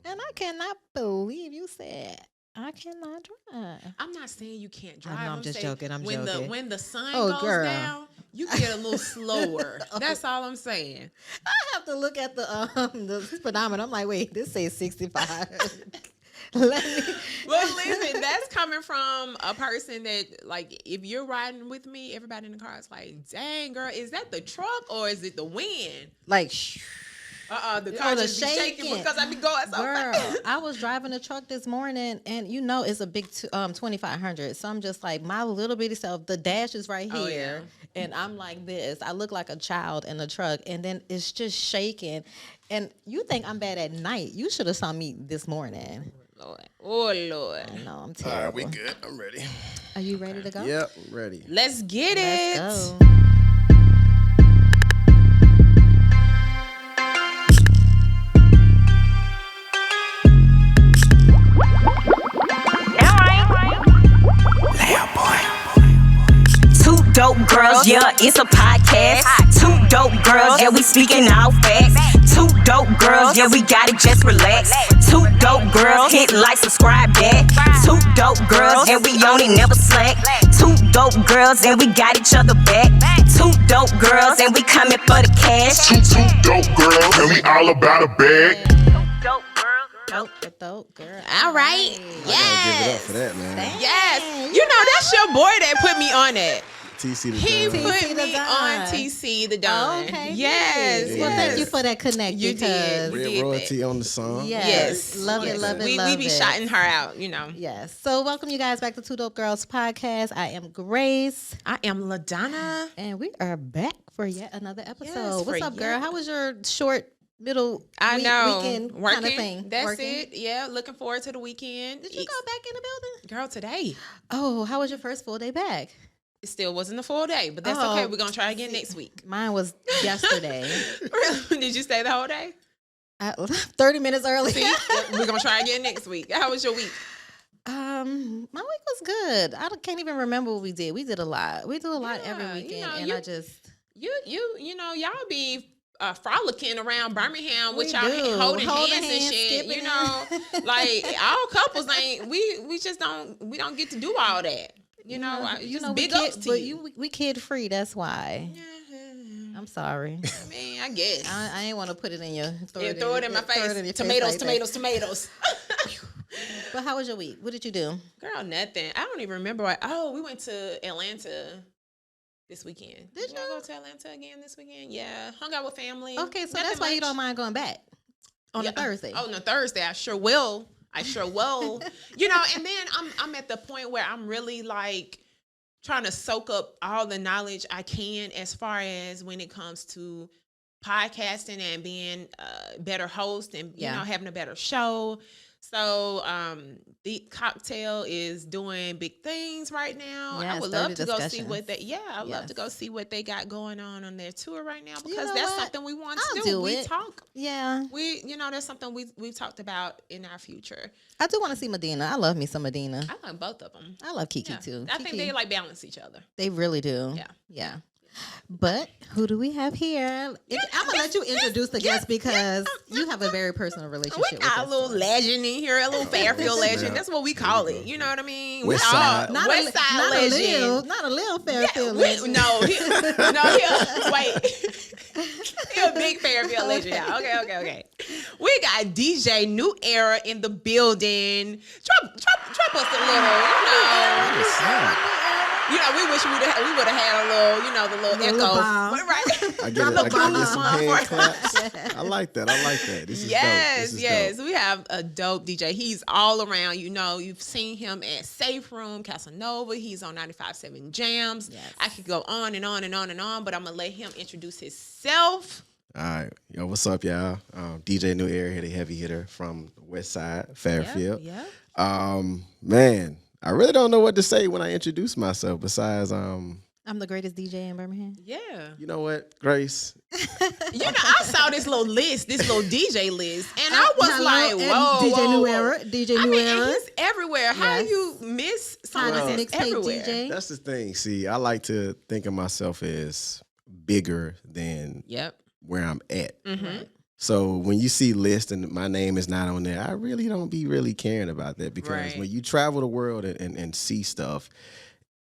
And I cannot believe you said I cannot drive. I'm not saying you can't drive. I'm just joking. I'm when joking. When the sun Oh, goes girl. down, you get a little slower. That's all I'm saying. I have to look at the speedometer. I'm like, wait, this says 65. Let me. Well, listen, that's coming from a person that, like, if you're riding with me, everybody in the car is like, dang, girl, is that the truck or is it the wind? Like, the car the just be shaking because I be going so girl, fast. I was driving a truck this morning, and you know it's a big 2500. So I'm just like, my little bitty self, the dash is right here, and I'm like this. I look like a child in the truck, and then it's just shaking. And you think I'm bad at night. You should have saw me this morning. Lord. Oh, Lord. I know, I'm All terrible. right, we good. I'm ready. Are you ready to go? Yep, I'm ready. Let's get it. Let's go. Two dope girls, yeah, it's a podcast. Two dope girls, yeah, we speaking all facts. Two dope girls, yeah, we got it, just relax. Two dope girls, hit like, subscribe back. Two dope girls, and we on it, never slack. Two dope girls, and we got each other back. Two dope girls, and we coming for the cash. Two dope girls, and we all about a bag. Dope girl. All right. I gotta give it up for Yes. that, man. Yes. You know, that's your boy that put me on that. TC the He Don. put TC the me Don. on TC the Don. Okay. Yes. Well, thank you for that connect. You did. because- We Red did royalty on the song. Yes. Love it, love it, we love be it. shouting her out, you know. Yes. So welcome you guys back to Two Dope Girls podcast. I am Grace. I am Ladonna. And we are back for yet another episode. Yes, What's for up, girl? yet- How was your short middle Working. weekend kind of thing? That's Working? it. Yeah, looking forward to the weekend. Did you go back in the building? Girl, today. Oh, how was your first full day back? It still wasn't a full day, but that's Oh, okay. We're going to try again next week. Mine was yesterday. Did you stay the whole day? 30 minutes early. See, we're going to try again next week. How was your week? My week was good. I can't even remember what we did. We did a lot. We do a lot every Yeah, you weekend, know, and you- I just You know, y'all be frolicking around Birmingham with We y'all do. holding Holding hands and hands, shit. skipping You know, like all couples ain't. We just don't get to do all that. You know, just big we ups kid, to but you. we kid free. That's why. Yeah. I'm sorry. I mean, I guess. I ain't want to put it in your Throw it in my face. your Tomatoes, like that. tomatoes. But how was your week? What did you do? Girl, nothing. I don't even remember. We went to Atlanta this weekend. Did I you? go to Atlanta again this weekend? Yeah, hung out with family. Okay, so Nothing that's why you much. don't mind going back on a Thursday. On a Thursday, I sure will. You know, and then I'm at the point where I'm really like trying to soak up all the knowledge I can as far as when it comes to podcasting and being a better host and you know having a better show. So the cocktail is doing big things right now. Yes, I would love to go see discussions. what they I'd love to Yes. go see what they got going on their tour right now because know that's what? something we want I'll to do We it. talk. Yeah, That's something we've talked about in our future. I do want to see Medina. I love me some Medina. I like both of them. I love Kiki Yeah. too. I think Kiki, they like balance each other. they really do. Yeah. But who do we have here? I'm gonna let you introduce the guest because you have a very personal relationship We with got a this little one. legend in here, a little Fairfield Yes, legend. ma'am. That's what we call it. You know what I mean? West we all Side. Not West Side not legend. not a little Fairfield Yeah, legend. He a big Fairfield legend. Y'all. Okay. We got DJ New Era in the building. Drop us a little, You know, we wish we would have had a little, the little echo. bomb. Right. I get it. I get some hand claps. I like that. This is dope. This is Yes. dope. We have a dope DJ. He's all around. You know, you've seen him at Safe Room, Casanova. He's on 95.7 Jams. Yes. I could go on and on and on and on, but I'm going to let him introduce himself. All right. Yo, what's up, y'all? DJ New Air here, the heavy hitter from the West Side, Fairfield. Yeah. Man, I really don't know what to say when I introduce myself besides, I'm the greatest DJ in Birmingham. Yeah. you know what, Grace? You know, I saw this little DJ list, and I was Hello, like, and whoa. DJ whoa, New whoa. Era. DJ I New mean, and Era. he's everywhere. How Yes. you miss someone Well, that's mixtape everywhere? DJ. That's the thing. See, I like to think of myself as bigger than Yep. where I'm at. Mm-hmm. So when you see list and my name is not on there, I really don't be really caring about that because Right. when you travel the world and see stuff,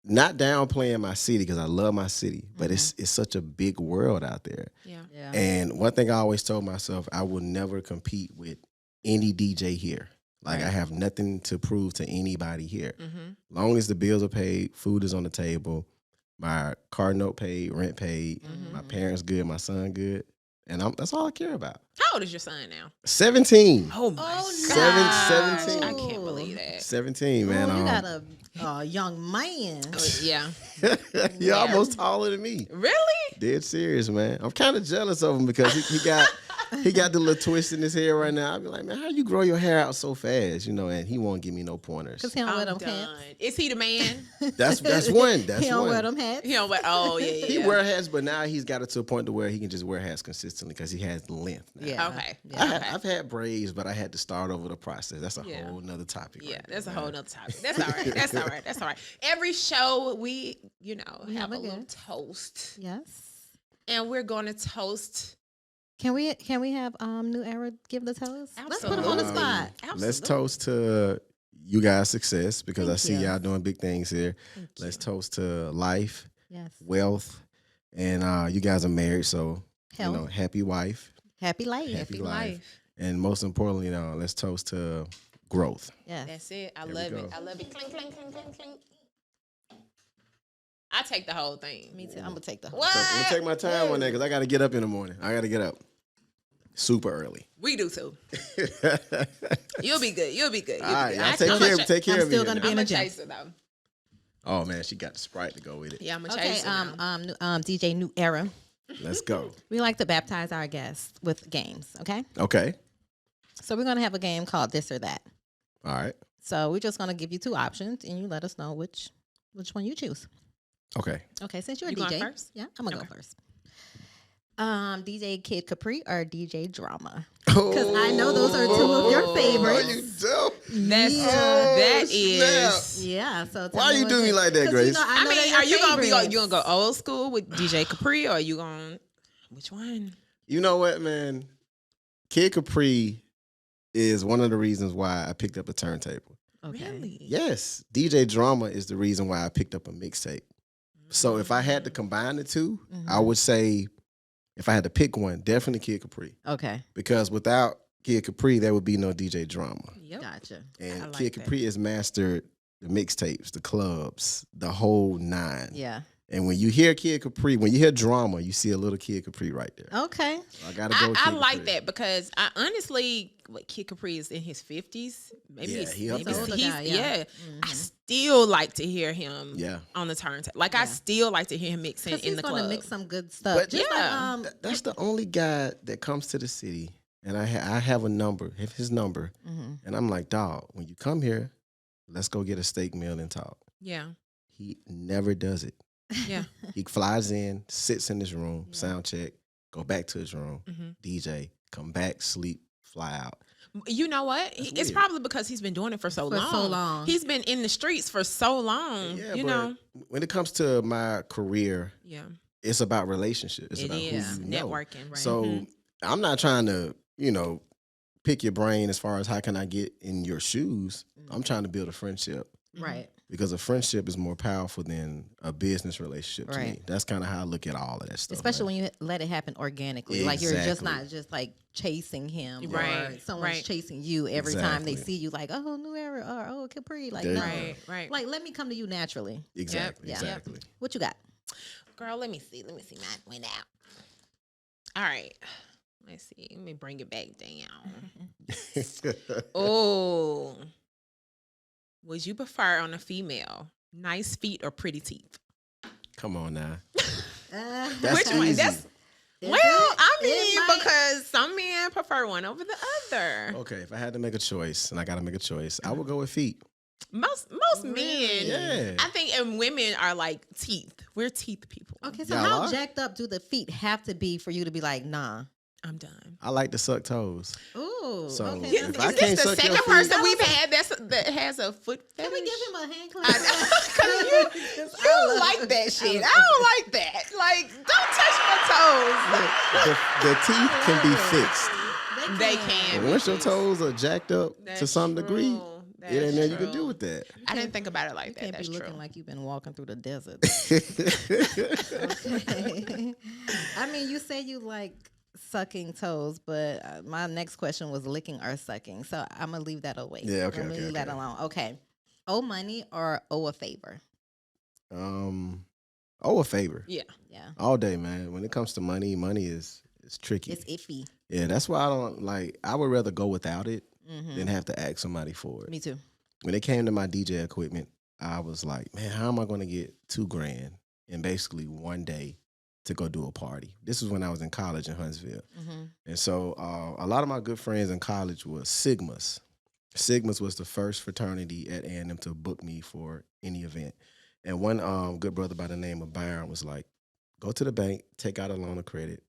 not downplaying my city because I love my city, but it's such a big world out there. Yeah. Yeah. And one thing I always told myself, I will never compete with any DJ here. Like I have nothing to prove to anybody here. Long as the bills are paid, food is on the table, my car note paid, rent paid, my parents good, my son good, and that's all I care about. How old is your son now? 17. Oh my Oh, God. 17. I can't believe that. 17, man. Oh, you got a young man. Yeah. You're almost taller than me. Really? Dead serious, man. I'm kind of jealous of him because he got the little twist in his hair right now. I'd be like, man, how you grow your hair out so fast? And he won't give me no pointers. Because he don't wear them done. hats. Is he the man? That's one. That's He don't one. wear them hats. He don't wear. Oh yeah. He wear hats, but now he's got it to a point to where he can just wear hats consistently because he has length now. Yeah. Okay. Yeah. I've had braids, but I had to start over the process. That's a Yeah. whole nother topic. Yeah, right that's a there, whole man. nother topic. That's all right. That's all right. That's all right. Every show we, have have a a little good- toast, Yes. and we're going to toast. Can we have New Era give the toast? Let's put him on the Absolutely. spot. Let's toast to you guys' success because I Thank see you. y'all doing big things here. Let's toast to life, Yes. wealth, and you guys are married, so Health. happy wife, Happy life. happy life, and most importantly, let's toast to growth. Yes. That's it. I There we love it. go. I love it. Clink, clink, clink, clink, clink. I take the whole thing. Me too. I'm gonna take the whole. What? So, I'm gonna take my time on that because I got to get up in the morning. I got to get up super early. We do too. You'll be good. You'll be good. All right, y'all I- take I'm care. a cha- Take care I'm of me. still here gonna now. be in I'm a the gym. chaser though. Oh man, she got the Sprite to go with it. Yeah, I'm a Okay. chaser. now. DJ New Era. Let's go. We like to baptize our guests with games. Okay. Okay. So we're gonna have a game called This or That. All right. So we're just gonna give you two options, and you let us know which one you choose. Okay. Okay. Since you're You a going DJ, first? yeah, I'm gonna Okay. go first. DJ Kid Capri or DJ Drama? Because I know those are two of your favorites. you dope. That's Yeah. that snap. is. Yeah. So tell Why you what do me like that, 'cause Grace? I know mean, they're are your you gonna be favorites. you gonna go old school with DJ Capri, or are you gonna which one? You know what, man? Kid Capri is one of the reasons why I picked up a turntable. Okay. Really? Yes, DJ Drama is the reason why I picked up a mixtape. So if I had to combine the 2, I would say if I had to pick one, definitely Kid Capri. Okay. Because without Kid Capri, there would be no DJ Drama. Yep. Gotcha. And I like Kid that. Capri has mastered the mixtapes, the clubs, the whole 9. Yeah. And when you hear Kid Capri, when you hear Drama, you see a little Kid Capri right there. Okay. So I gotta go. I Kid like Capri. that because I honestly, Kid Capri is in his 50s. Maybe Yeah, he's, he up maybe there. Older he's guy, yeah. I still like to hear him Yeah. on the turntable. Like I still like to hear him mixing Because in he's the gonna club. mix some good stuff. But Just yeah. like, That's the only guy that comes to the city, and I have a number, his number, and I'm like, dog, when you come here, let's go get a steak meal and talk. Yeah, He never does it. yeah. He flies in, sits in his room, sound check, go back to his room, Mhm. DJ, come back, sleep, fly out. You know what? That's It's weird. probably because he's been doing it for so For long. so long. He's been in the streets for so long. Yeah, you but know. when it comes to my career, Yeah, it's about relationships. It's it about is who you know. networking. Right. So Mhm. I'm not trying to, pick your brain as far as how can I get in your shoes. I'm trying to build a friendship right. because a friendship is more powerful than a business relationship to me. Right. That's kind of how I look at all of that stuff. Especially when you let it happen organically. Like you're just Exactly. not just like chasing him. Or Right, someone's right. chasing you every time they Exactly. see you like, oh, New Era or oh, Capri. Like, There you no. go. Right. Like, let me come to you naturally. Exactly. Yep. Exactly. What you got? Girl, let me see. Mine went out. All right. Let's see. Let me bring it back down. Oh. Would you prefer on a female nice feet or pretty teeth? Come on now. That's Which one? easy. That's Is well, it? I It mean, might- because some men prefer one over the other. Okay, if I had to make a choice, and I got to make a choice, I would go with feet. Most men, Yeah. I think, and women are like teeth. We're teeth people. Okay, so Y'all how are? jacked up do the feet have to be for you to be like, nah? I'm done. I like to suck toes. Ooh. So, okay. If Is I this can't the suck your second feet- person we've had that has a foot fetish? Can we give him a hand clap? Because you like that shit. I don't like that. Like, don't touch my toes. The teeth can be fixed. They can. And once your toes are jacked up to That's some degree, true. it That's ain't nothing you true. can do with that. I didn't think about it like that. Can't That's be true. looking like you've been walking through the desert. Okay. I mean, you say you like sucking toes, but my next question was licking or sucking. So I'm gonna leave that away. Yeah, okay, I'm gonna okay, leave that okay. alone. Okay. Owe money or owe a favor? A favor. Yeah. Yeah. All day, man. When it comes to money, money is tricky. It's iffy. Yeah, that's why I don't like. I would rather go without it Mm-hmm. than have to ask somebody for it. Me too. When it came to my DJ equipment, I was like, man, how am I going to get $2,000 in basically one day to go do a party? This was when I was in college in Huntsville. Mm-hmm. And so a lot of my good friends in college were Sigmas. Sigmas was the first fraternity at A&M to book me for any event. And one good brother by the name of Bham was like, go to the bank, take out a loan of credit.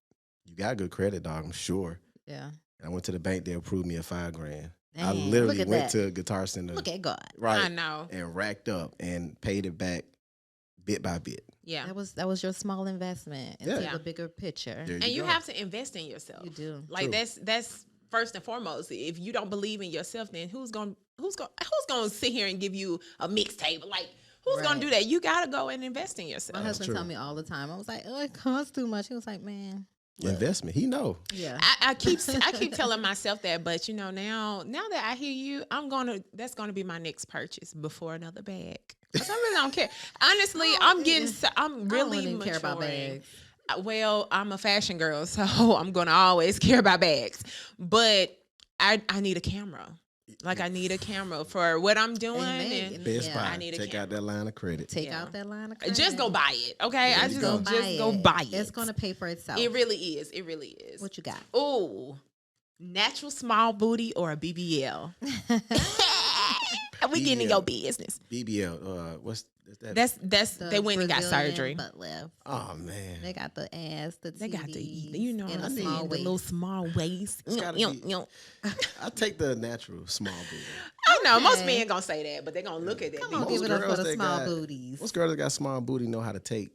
You got good credit, dog, I'm sure. Yeah. I went to the bank, they approved me of $5,000. I Dang, literally look at went that. to Guitar Center. Look at God. Right. I know. And racked up and paid it back bit by bit. Yeah. That was your small investment into Yeah. the bigger picture. There And you go. have to invest in yourself. You do. Like True. that's first and foremost. If you don't believe in yourself, then who's gonna sit here and give you a mixtape? Like who's gonna Right. do that? You gotta go and invest in My yourself. husband true. tell me all the time. I was like, oh, it costs too much. He was like, man. Investment. He know. Yeah. I keep telling myself that, but you know now that I hear you, that's gonna be my next purchase before another bag. 'Cause I really don't care. Honestly, I'm really I don't even care about maturing. bags. Well, I'm a fashion girl, so I'm gonna always care about bags. But I need a camera. Like I need a camera for what I'm doing. Amen. And Best Yeah. Buy. I need a Take out camera. that line of credit. Take Yeah. out that line of credit. Just go buy it, okay? There I you just go. go buy it. It's gonna pay for itself. It really is. It really is. What you got? Oh, natural small booty or a BBL? We getting in your business. BBL. What's that? That's The they went and got Brazilian surgery. butt lift. Oh man. They got the ass, the They got to eat. titties, You know and what a I'm small saying? The waist. little small waist. It's gotta be- I take the natural small booty. I know most Okay. men gonna say that, but they're gonna look at that Come big, on, Most give it up for girls the that small got- booties. Most girls that got small booty know how to take.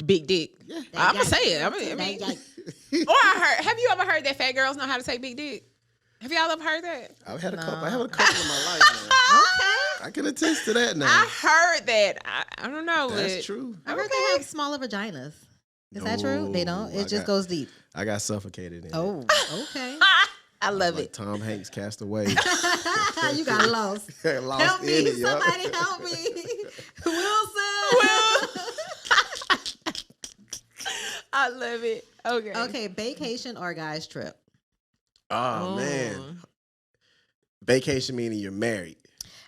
big dick. Yeah. I'm gonna say it. I mean, or I heard. Have you ever heard that fat girls know how to take big dick? Have y'all ever heard that? I've had a No. couple. I have a couple in my life, man. Okay. I can attest to that now. I heard that. I don't know. That's but- true. I heard they have smaller vaginas. Is that true? They don't. No, It just goes deep. I got suffocated in it. Oh, okay. I love Like it. Tom Hanks cast away. You got lost. Lost Help in me! it, yo. Somebody help me! Wilson. I love it. Okay. Okay, vacation or guys trip? Oh man. Vacation meaning you're married.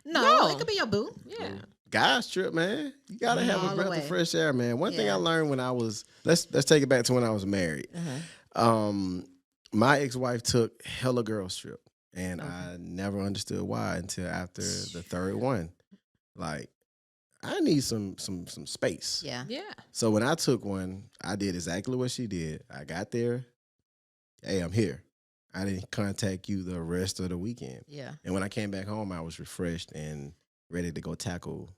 No, No. it could be your boo. Yeah. Guys trip, man. You gotta have All a the breath way. of fresh air, man. One thing Yeah. I learned when I was let's take it back to when I was married. My ex-wife took hella girls trip, and I never understood why until after the third one. Like, I need some space. Yeah. Yeah. So when I took one, I did exactly what she did. I got there. Hey, I'm here. I didn't contact you the rest of the weekend. Yeah. And when I came back home, I was refreshed and ready to go tackle,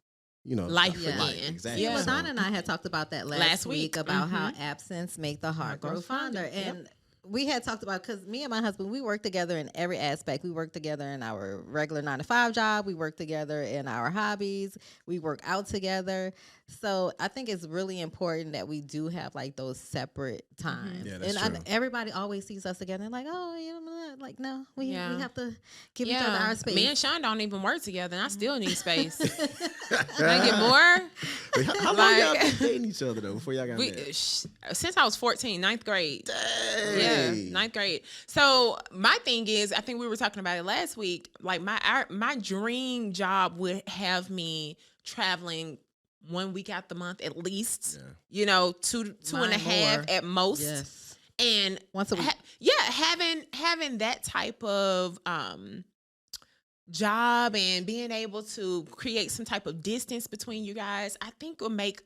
Life again. Exactly. Yeah, Yeah. Ladonna and I had talked about that last week about how absence make the heart grow fonder. And we had talked about, because me and my husband, we work together in every aspect. We work together in our regular 9-to-5 job. We work together in our hobbies. We work out together. So I think it's really important that we do have like those separate times. Yeah, that's and true. everybody always sees us together and like, oh, you know, like, no, we have to give each other Yeah. our space. Me and Sean don't even work together, and I still need space. Can I get more? Wait, how long y'all Like- been dating each other though before y'all got We, married? since I was 14, 9th grade. Dang. Yeah, 9th grade. So my thing is, I think we were talking about it last week. Like my dream job would have me traveling 1 week out the month at least. Yeah. You know, two and a Mine half more. at most. Yes. And Once a week. having that type of job and being able to create some type of distance between you guys, I think will make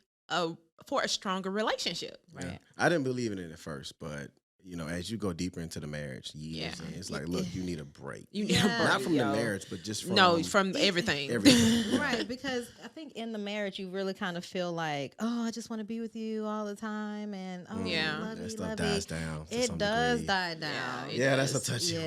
for a stronger relationship. Yeah. I didn't believe in it at first, but you know, as you go deeper into the marriage, years, and it's like, look, you need a break. You need a break. Not from the marriage, but just from from everything. Everything. Right, because I think in the marriage you really kind of feel like, oh, I just want to be with you all the time, and that stuff dies down. To it some does degree. die down. Yeah, that's a touchy.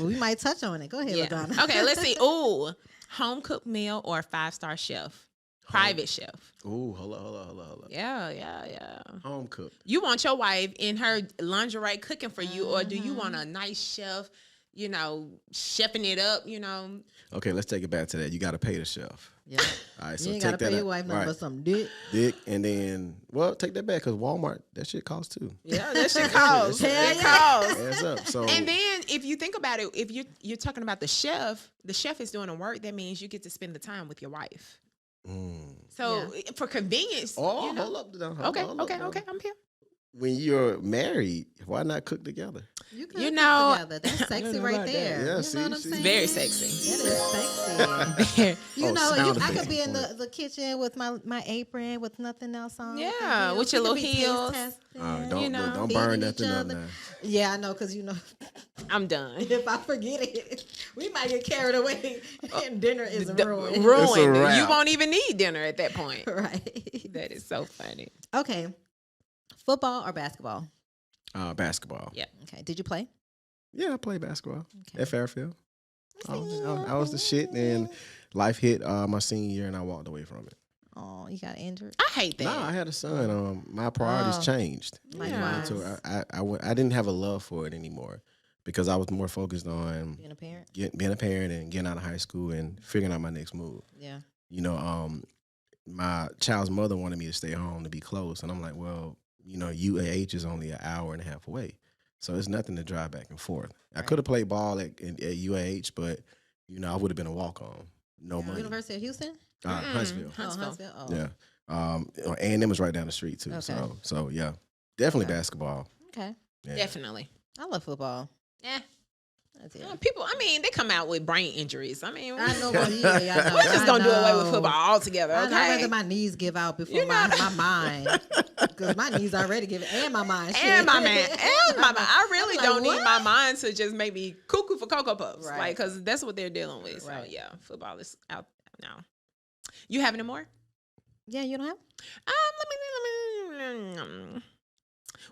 We might touch on it. Go ahead, Ladonna. Okay, let's see. Ooh, home cooked meal or a 5-star chef, private chef. Ooh, hold up. Yeah. Home cooked. You want your wife in her lingerie cooking for you, or do you want a nice chef, you know, chefing it up, you know? Okay, let's take it back to that. You got to pay the chef. Yeah. All right, so You ain't take got to that pay out. your wife nothing but some dick. Dick, and then, well, take that back because Walmart, that shit costs too. Yeah, that shit costs. It costs. Adds up. So, And then if you think about it, if you're talking about the chef is doing the work. That means you get to spend the time with your wife. So for convenience. oh, you know, hold up. Okay, Hold up, okay, I'm here. When you're married, why not cook together? You can You cook know- together. That's sexy know right about that. there. Yeah, you see, know what I'm see. saying? Very sexy. That is sexy. You Oh, know, sound I effects could be in point. the kitchen with my apron with nothing else on. Yeah, with We your could little be taste heels. testing, Don't, You know, don't feeding burn each nothing up other. now. Yeah, I know, because you know, I'm done. if I forget it, we might get carried away and dinner is ruined. It's a Ruined. wrap. You won't even need dinner at that point. Right. That is so funny. Okay. Football or basketball? Basketball. Yeah. Okay. Did you play? Yeah, I played basketball Okay. at Fairfield. I was the shit, and life hit my senior year, and I walked away from it. Oh, you got injured? I hate that. Nah, I had a son. My priorities Oh. changed. Likewise. So I didn't have a love for it anymore because I was more focused on Being a parent? being a parent and getting out of high school and figuring out my next move. Yeah. You know, my child's mother wanted me to stay home to be close, and I'm like, well, you know, UAH is only an hour and a half away, so it's nothing to drive back and forth. I could have played ball at UAH, but you know, I would have been a walk-on, no money. University of Houston? Huntsville. Huntsville. Oh. Yeah. A&M is right down the street too. Okay. So yeah, definitely Okay. basketball. Okay. Yeah. Definitely. I love football. Yeah. That's it. People, I mean, they come out with brain injuries. I mean, I know what I know. we're just I going to do away with know. football altogether, I'd okay? rather my knees give out before my mind. Because my knees already give it. And my mind. And my man, and my mind. I really like, don't need what? my mind to just make me cuckoo for Cocoa Puffs. Right. Like, because that's what they're dealing with. So, Right. yeah, football is out now. You have any more? Yeah, you don't have? Let me.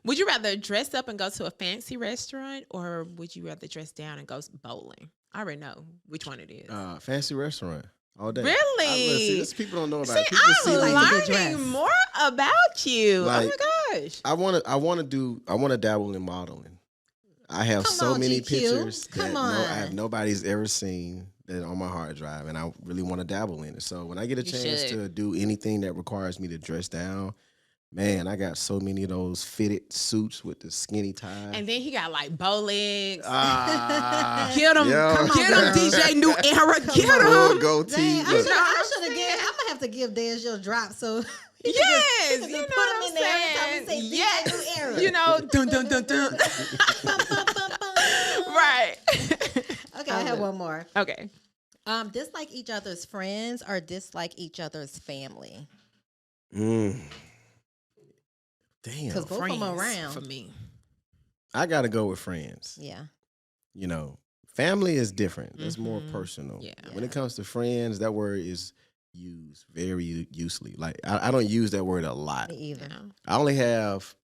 Would you rather dress up and go to a fancy restaurant, or would you rather dress down and go bowling? I already know which one it is. Fancy restaurant all day. Really? This people don't know about See, it. People see I'm me. like to get learning dressed. more about you. Like, oh my gosh. I want to dabble in modeling. I have Come so on, many GQ. pictures Come that on. I have nobody's ever seen that on my hard drive, and I really want to dabble in it. So when I get a You chance should. to do anything that requires me to dress down, man, I got so many of those fitted suits with the skinny tie. And then he got like bow legs. Ah, Get him, yo. Come on, get him, girl. DJ New Era. Get Little him. goatee. Dang, I Look, should have given. I'm gonna have to give Dez your drop so. he can Yes, just you know put what him I'm in there every time we saying. say Yes, DJ New Era. you know, dun dun dun dun. Bum, bum, bum, bum. Right. Okay, I have one more. Okay. Dislike each other's friends or dislike each other's family? Damn. Because both of them Friends around. for me. I got to go with friends. Yeah. You know, family is different. It's more Mhm. personal. Yeah. When it comes to friends, that word is used very loosely. Like I don't use that word a lot. Me either. You know? I only have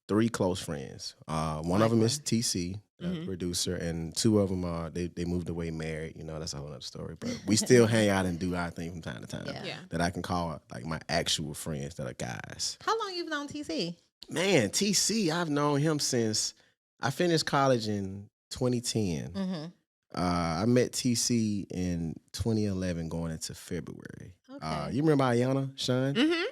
3 close friends. One of them is Likewise. TC, the Mhm. producer, and 2 of them they moved away married. You know, that's a whole other story. But we still hang out and do our thing from time to time. Yeah. Yeah. That I can call like my actual friends that are guys. How long you known TC? Man, TC, I've known him since I finished college in 2010. Mm-hmm. I met TC in 2011 going into February. Okay. You remember Ayana, Sean? Mm-hmm.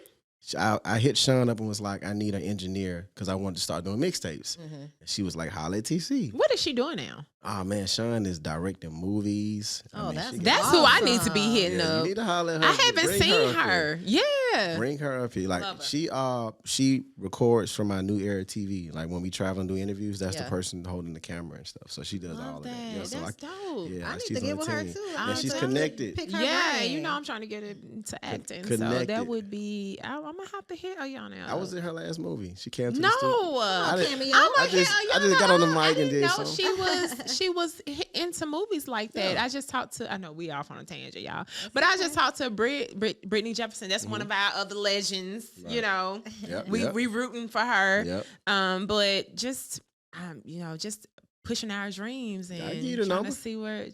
I hit Sean up and was like, I need an engineer because I wanted to start doing mixtapes. Mm-hmm. And she was like, holla at TC. What is she doing now? Oh, man, Sean is directing movies. Oh, that's she can- That's who I need to be Awesome. hitting yeah, up. you need to holler at her. I haven't Bring seen up here. her. Yes. Yeah. Bring her up here. Like Love her. she records from my New Era TV. Like when we travel and do interviews, that's the Yeah. person holding the camera and stuff. So she does all of that. that. Yeah, so That's dope. Yeah, I need she's to get on with the her team. too. Yeah, I'm she's trying to connected. pick her Yeah, brain. you know I'm trying to get into acting, so Connected. that would be. I'm gonna have to hit Ayana. I was in her last movie. She came to the No, studio. I didn't- cameo. I just got on the mic I and didn't did know something. she was into movies like that. Yeah. I just talked to. I know we off on a tangent, y'all, but I just talked to Brittany Jefferson. That's one of our other legends. You Right. know, Yep, we yep. rooting for her. Yep. But just just pushing our dreams and I give you the trying number. to see where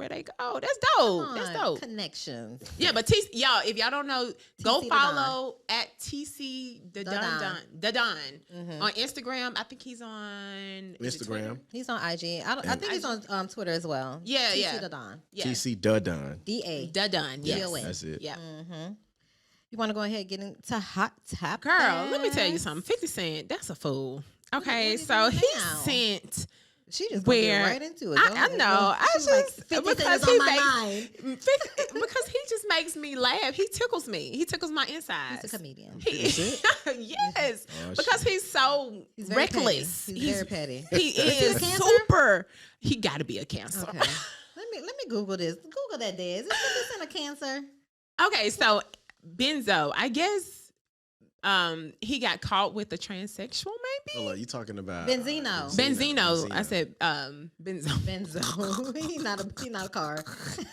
they go. That's dope. That's dope. Connections. Yeah, but y'all, if y'all don't know, go TC follow at TC the Don Mhm. on Instagram. I think he's on is it Twitter? Instagram. He's on IG. I think he's on Twitter as well. Yeah, TC yeah. the Don. Yeah, TC Dudon. DA. the Don. Yes. D-O-N. That's it. Yeah. Mm-hmm. You want to go ahead and get into hot tap? Girl, let me tell you something. 50 Cent, that's a fool. Okay, what so he he do now? sent. She just Where- get right into it. Go I ahead, know. go. I She's like, just 50 because Cent is he on my makes mind. because he just makes me laugh. He tickles me. He tickles my insides. He's a comedian. Yes, Oh, because he's so He's very reckless. petty. He's very petty. He he a is Cancer? super. He got to be a Cancer. Okay. let me Google this. Google that, Des. Is 50 Cent a Cancer? Okay, so Benzo, I guess he got caught with a transsexual, maybe. Hold on, you talking about Benzino. Benzino. I said Benzo. Benzo. He's not a car.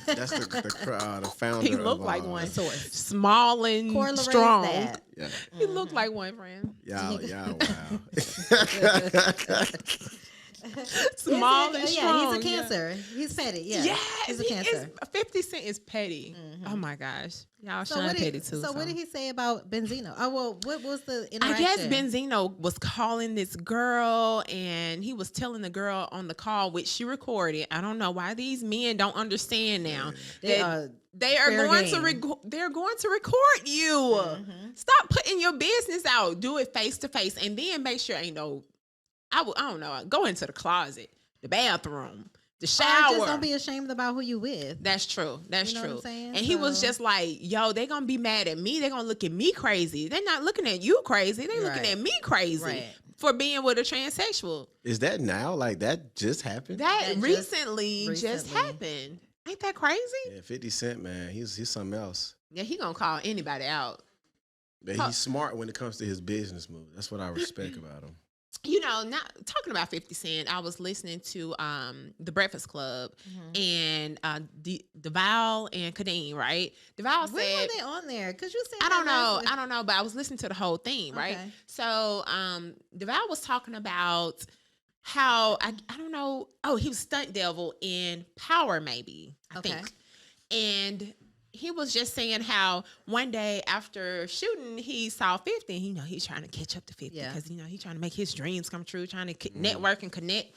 That's the founder. He looked of, like one. Source. Small and Corla strong. raised that. Yeah, He looked like one, friend. y'all, wow. Small and Yeah, strong. he's a Cancer. He's petty. Yeah. Yes, he's a he Cancer. is. 50 Cent is petty. Oh my gosh, y'all shine petty too. So what did he say about Benzino? Oh well, what was the I interaction? guess Benzino was calling this girl, and he was telling the girl on the call, which she recorded. I don't know why these men don't understand now. They that are they are fair going game. to they're going to record you. Stop putting your business out. Do it face to face, and then make sure ain't no. I don't know. Go into the closet, the bathroom, the shower. Just don't be ashamed about who you with. That's true. That's You know what true. I'm saying? And he was So- just like, yo, they gonna be mad at me. They gonna look at me crazy. They're not looking at you crazy. They looking Right. at me crazy Right. for being with a transsexual. Is that now? Like that just happened? That That recently just recently. happened. Ain't that crazy? Yeah, 50 Cent, man, he's something else. Yeah, he gonna call anybody out. But he's smart when it comes to his business moves. That's what I respect about him. You know, not talking about 50 Cent, I was listening to The Breakfast Club and DeVal and Kadeem, right? DeVal When said were they on there? Because you said I don't know. that I don't know, but I was listening to the whole thing, right? Okay. So DeVal was talking about how I don't know. Oh, he was stunt devil in Power, maybe, I Okay. think. And he was just saying how one day after shooting, he saw 50. And, he's trying to catch up to 50 Yeah. because he's trying to make his dreams come true, trying to network and connect.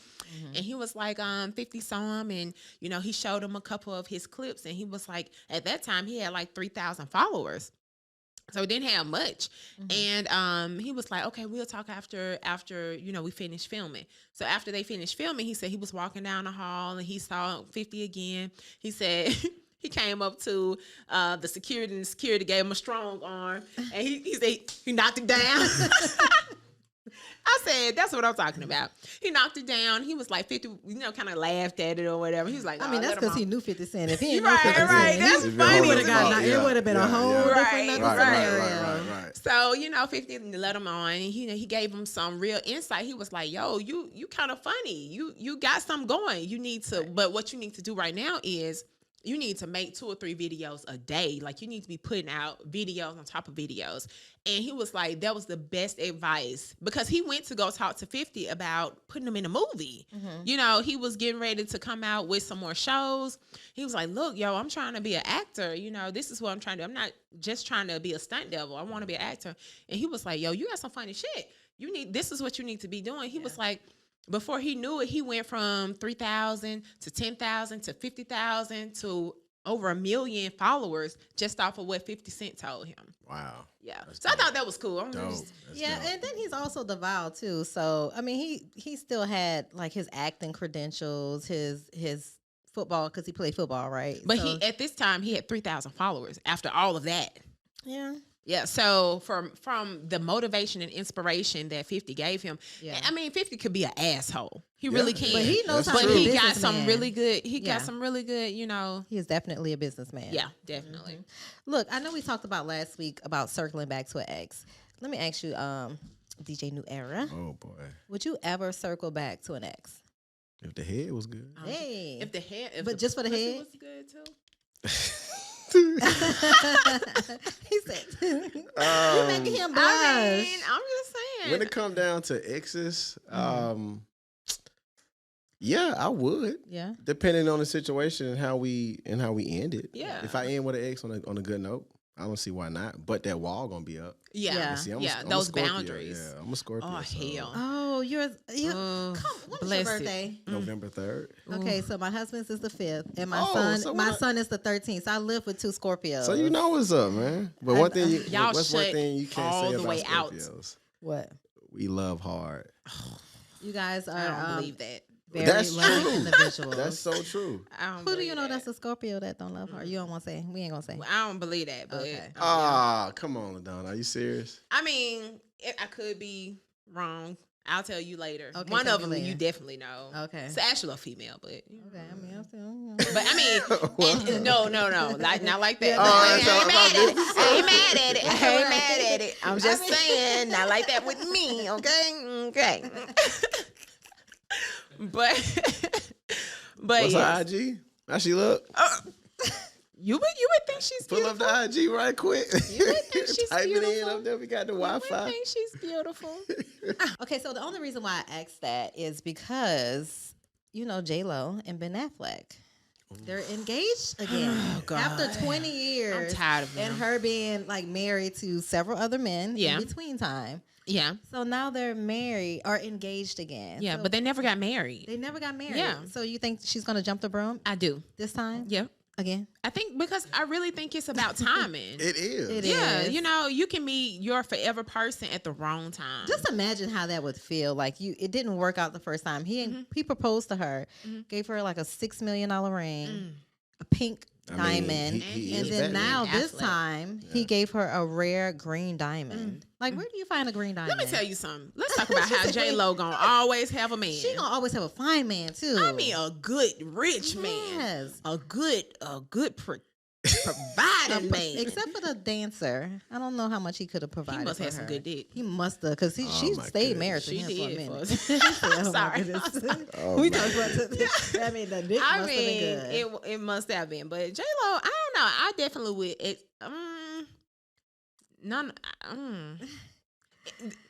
And he was like, 50 saw him, and he showed him a couple of his clips, and he was like, at that time he had like 3,000 followers. So it didn't have much. And he was like, okay, we'll talk after we finish filming. So after they finished filming, he said he was walking down the hall and he saw 50 again. He said he came up to the security, and the security gave him a strong arm, and he said he knocked him down. I said, that's what I'm talking about. He knocked it down. He was like 50, kind of laughed at it or whatever. He was like, I mean, that's because he knew 50 Cent. If he didn't know Right, 50 Cent, right. That's he funny. would have gotten. Yeah, It would have been a yeah, whole yeah. different Right, scenario. Right. So, 50 let him on. And he gave him some real insight. He was like, yo, you kind of funny. You got something going. You need to, but what you need to do right now is you need to make 2 or 3 videos a day. Like, you need to be putting out videos on top of videos. And he was like, that was the best advice, because he went to go talk to 50 about putting him in a movie. He was getting ready to come out with some more shows. He was like, look, yo, I'm trying to be an actor. This is what I'm trying to do. I'm not just trying to be a stunt devil. I want to be an actor. And he was like, yo, you got some funny shit. This is what you need to be doing. He was like, before he knew it, he went from 3,000 to 10,000 to 50,000 to over 1 million followers just off of what 50 Cent told him. Wow. Yeah. That's So I thought that was cool. I'm Dope. just- That's Yeah, dope. and then he's also devout too. So I mean, he still had like his acting credentials, his football, because he played football, right? But So, at this time he had 3,000 followers after all of that. yeah. Yeah, so from the motivation and inspiration that 50 gave him, Yeah. I mean, 50 could be an asshole. He Yeah. really can. But he knows That's how to true. be But a he got some businessman. really good. He Yeah. got some really good. You know. He is definitely a businessman. Yeah, definitely. Look, I know we talked about last week about circling back to an ex. Let me ask you, DJ New Era, Oh boy, would you ever circle back to an ex? if the head was good. Hey. If the head, if But just for the pussy head? was good too. He said, "You making him blush." I mean, I'm just saying. When it come down to exes, yeah, I would. Yeah. Depending on the situation and how we end it. Yeah. If I end with an ex on a good note, I don't see why not. But that wall gonna be up. yeah, Yeah. See, I'm yeah, a those Scorpio. boundaries. Yeah, I'm a Scorpio. Oh, so hell. Oh, you. Oh, Come. When's your bless it. birthday? November 3rd. Okay, so my husband's is the 5th, and my Oh, so my what- son is the 13th. So I live with 2 Scorpios. So you know what's up, man. But one thing, Y'all what's one shut thing you can't all say the about way out. Scorpios? What? We love hard. You guys are I don't believe that. very That's loving true. individuals. That's so true. I don't Who do believe you know that. that's a Scorpio that don't love her? You don't want to say. We ain't gonna say. I don't believe that, but Okay. Ah, come on, Ladonna. Are you serious? I mean, I could be wrong. I'll tell you later. Okay, One tell of me them later. you definitely know. Okay. It's actually a female, but Okay, I mean, I'm still. but I mean, and, no, like not like that. Yeah, I that's ain't all mad about at it. I ain't mad at it. I ain't Right. mad at it. I'm just I mean- saying, not like that with me. Okay. But What's yes. her IG? How she look? You would think she's Pull beautiful. up the IG right quick. You would think she's Type it in beautiful. up there. We got the You would Wi-Fi. think she's beautiful. Okay, so the only reason why I asked that is because J-Lo and Ben Affleck, they're engaged again after 20 years. I'm tired of and them. her being like married to several other men Yeah. in between time. Yeah, So now they're married or engaged again. yeah, So but they never got married. they never got married. Yeah. So you think she's gonna jump the broom I do. this time? Yeah, Again? I think because I really think it's about timing. It is. It Yeah, is. you can meet your forever person at the wrong time. Just imagine how that would feel. Like it didn't work out the first time. He proposed to her, gave her like a $6 million ring, a pink I mean, diamond, he and is then Batman. now this Affleck. time he gave her a rare green diamond. Like, where do you find a green diamond? Let me tell you something. Let's talk about how J-Lo gonna always have a man. She gonna always have a fine man too. I mean, a good rich man, Yes. a good providing man. Except for the dancer, I don't know how much he could have provided. He must for have some her. good dick. He must have, because she my stayed goodness. married to She him for a did. minute. For- She said, I'm "Oh, my sorry. goodness." Oh, we my talked about this. I mean, the dick I must mean, have been good. it must have been, but J Lo, I don't know. I definitely would. None.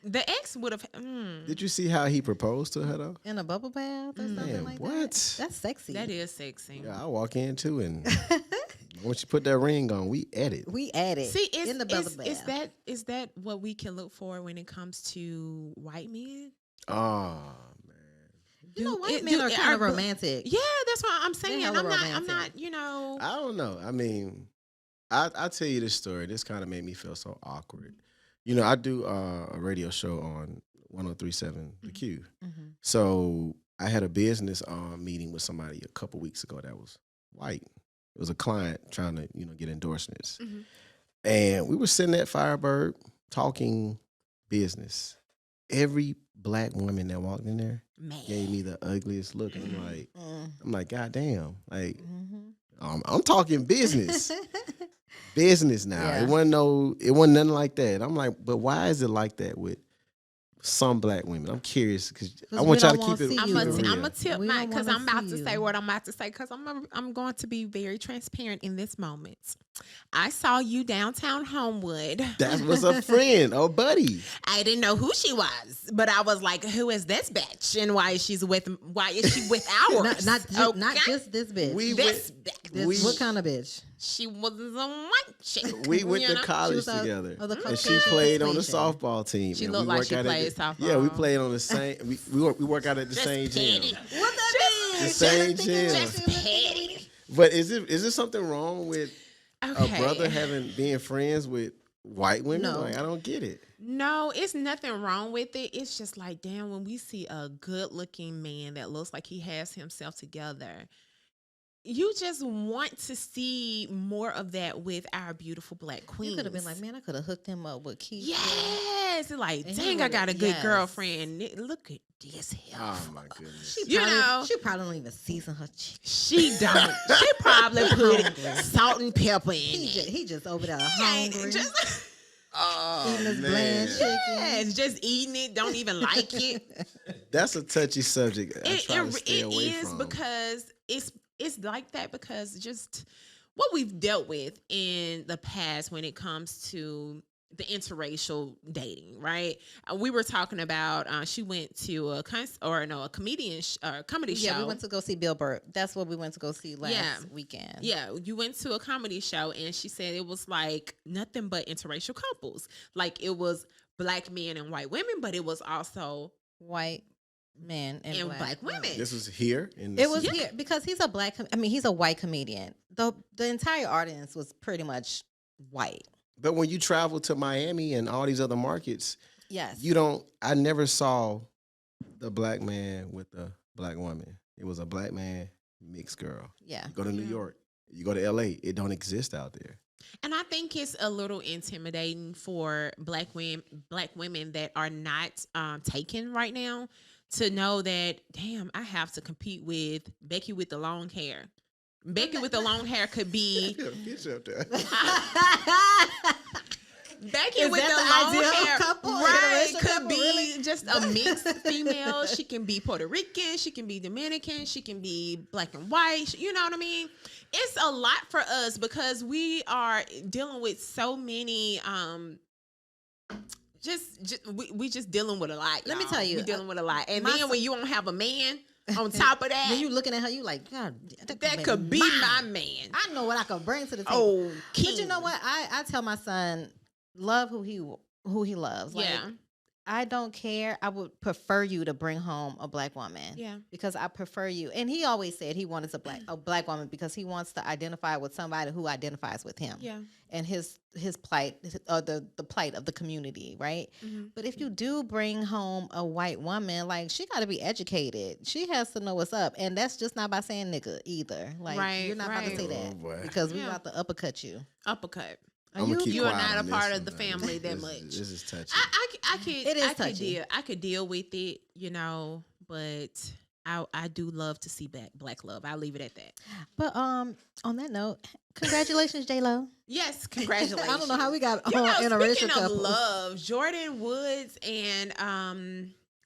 The ex would have. Did you see how he proposed to her though? In a bubble bath or something Man, like what? that. That's sexy. That is sexy. Yeah, I walk in too, and once you put that ring on, we at it. We added See, in the bubble bath. is that what we can look for when it comes to white men? Oh man, You know, Do- white it- men do- are kind of are- romantic. Yeah, that's what I'm saying. hella I'm romantic. not. You know. I don't know. I mean, I'll tell you this story. This kind of made me feel so awkward. I do a radio show on 103.7 The Q. Mhm. So I had a business meeting with somebody a couple weeks ago that was white. It was a client trying to, get endorsements. Mhm. And we were sitting at Firebird talking business. Every black woman that walked in there Man. gave me the ugliest look. And Mm. I'm like, God damn. Like, Mhm. I'm talking business. Business now. Yeah. It wasn't nothing like that. I'm like, but why is it like that with some black women? I'm curious because I 'Cause want we y'all to don't keep wanna it. see I'm you. gonna real. I'm tip We mine don't because wanna I'm about see to you. say what I'm about to say because I'm going to be very transparent in this moment. I saw you downtown Homewood. That was a friend or buddy. I didn't know who she was, but I was like, "Who is this bitch? And why is she with ours? Not Okay? just this bitch. We this went, bitch. This- what kind of bitch? She was a white chick. we went you to know? college was a- together, of the and she Caucasian played on the persuasion. softball team. She and looked we like work she out at played the- softball. Yeah, we played on the same. We work out at the Just same petty. gym. What that The mean? same Just gym. Just petty. But is there something wrong with Okay. a brother being friends with white women? No. Like, I don't get it. No, it's nothing wrong with it. It's just like, damn, when we see a good looking man that looks like he has himself together, you just want to see more of that with our beautiful Black queens. You could have been like, man, I could have hooked him up with Keith. yes, like, And he dang, I would've- got a good yes. girlfriend. Look at this Oh here. my goodness. She probably don't even season her chicken. She don't. She probably put salt and pepper in it. He just over there Ain't hungry, just, Oh eating this bland chicken. yes, just eating it. Don't even like it. That's a touchy subject. I try to stay It away is from. because it's like that because just what we've dealt with in the past when it comes to the interracial dating, right? We were talking about she went to a comedy show. Yeah, we went to go see Bill Burr. That's what we went to go see last weekend. Yeah, you went to a comedy show and she said it was like nothing but interracial couples. Like it was Black men and white women, but it was also White men and Black women. This was here in It was here because he's a he's a white comedian. The entire audience was pretty much white. But when you travel to Miami and all these other markets, Yes. I never saw the Black man with the Black woman. It was a Black man, mixed girl. Yeah. You go to New York, you go to LA, it don't exist out there. And I think it's a little intimidating for Black women that are not taken right now to know that, damn, I have to compete with Becky with the long hair. Becky with the long hair could be Get you up there. Becky Is with that the the long ideal hair, couple? right? Interracial Could couple, be really? just a mixed female. She can be Puerto Rican. She can be Dominican. She can be Black and white. You know what I mean? It's a lot for us because we are dealing with so many. We just dealing with a lot. Let me y'all. tell you, we dealing with a lot, and my then when you don't have a man on top of that, When you looking at her, you like, God, that could be mine. my man. I know what I could bring to the table. Oh, But king. you know what? I tell my son, love who he loves. Like, Yeah. I don't care. I would prefer you to bring home a Black woman. Yeah. Because I prefer you. And he always said he wanted a black woman because he wants to identify with somebody who identifies with him. Yeah. And his plight, or the plight of the community, right? Mm-hmm. But if you do bring home a white woman, like, she got to be educated. She has to know what's up. And that's just not by saying nigga either. Like, Right, you're not about to right. say Oh, that boy. because we're Yeah. about to uppercut you. Uppercut. Are I'ma you? keep You are quiet not on a part this of the one, man. family that This- much. This is touchy. I could It is touchy. I could deal with it, you know, but I do love to see black love. I'll leave it at that. But on that note, congratulations, J-Lo. Yes, congratulations. I don't know how we got you know, interracial speaking of couples. love, Jordan Woods and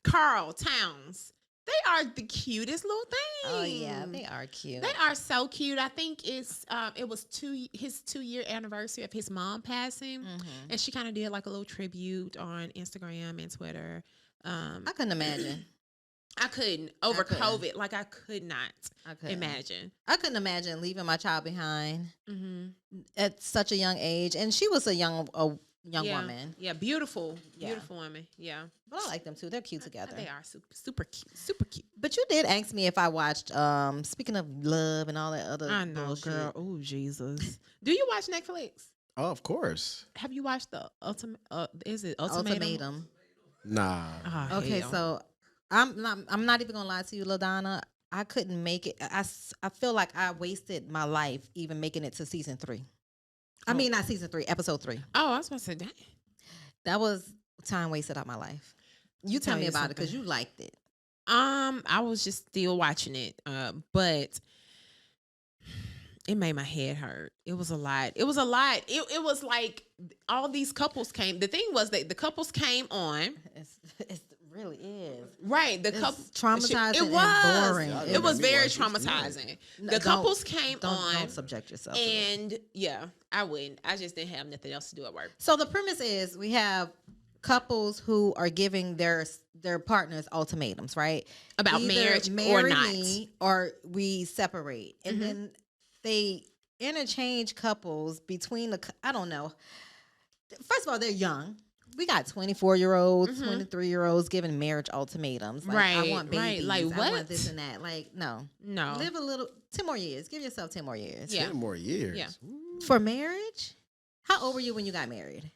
Carl Towns, they are the cutest little things. Oh yeah, they are cute. They are so cute. I think it was his 2-year anniversary of his mom passing, Mhm. and she kind of did like a little tribute on Instagram and Twitter. I couldn't imagine. I couldn't over couldn't. COVID. Like I could not I couldn't imagine. I couldn't imagine leaving my child behind Mm-hmm. at such a young age, and she was a young yeah. woman. Yeah, beautiful, Yeah. beautiful woman. Yeah, But I like them too. They're cute together. they are super cute, super cute. But you did ask me if I watched. Speaking of love and all that other I know, bullshit. girl. Oh Jesus. Do you watch Netflix? Oh, of course. Have you watched the ultimate? Is it Ultimatum? Ultimatum. Nah. Ah, Okay, hell. so I'm not even gonna lie to you, Ladonna. I couldn't make it. I feel like I wasted my life even making it to season 3. I Oh. mean, not season 3, episode 3. Oh, I was about to say, dang. That was time wasted out my life. You tell Tell me you about it because something. you liked it. I was just still watching it, but it made my head hurt. It was a lot. It was a lot. It was like all these couples came. The thing was that the couples came on. It really is. Right, the It's couple traumatizing It and was. boring. It was Made me very watch it. traumatizing. No, The don't- couples came Don't on, subject yourself. to it. and yeah, I wouldn't. I just didn't have nothing else to do at work. So the premise is we have couples who are giving their partners ultimatums, right? About Either marriage or marry not. me or we separate, and Mhm. then they interchange couples between I don't know. First of all, they're young. We got 24-year-olds, Mhm. 23-year-olds giving marriage ultimatums. Like, I Right, want right. babies. Like, I what? want this and that. Like, no. No, Live a little, 10 more years. Give yourself 10 more years. Yeah. 10 more years. Yeah. Ooh. For marriage? How old were you when you got married?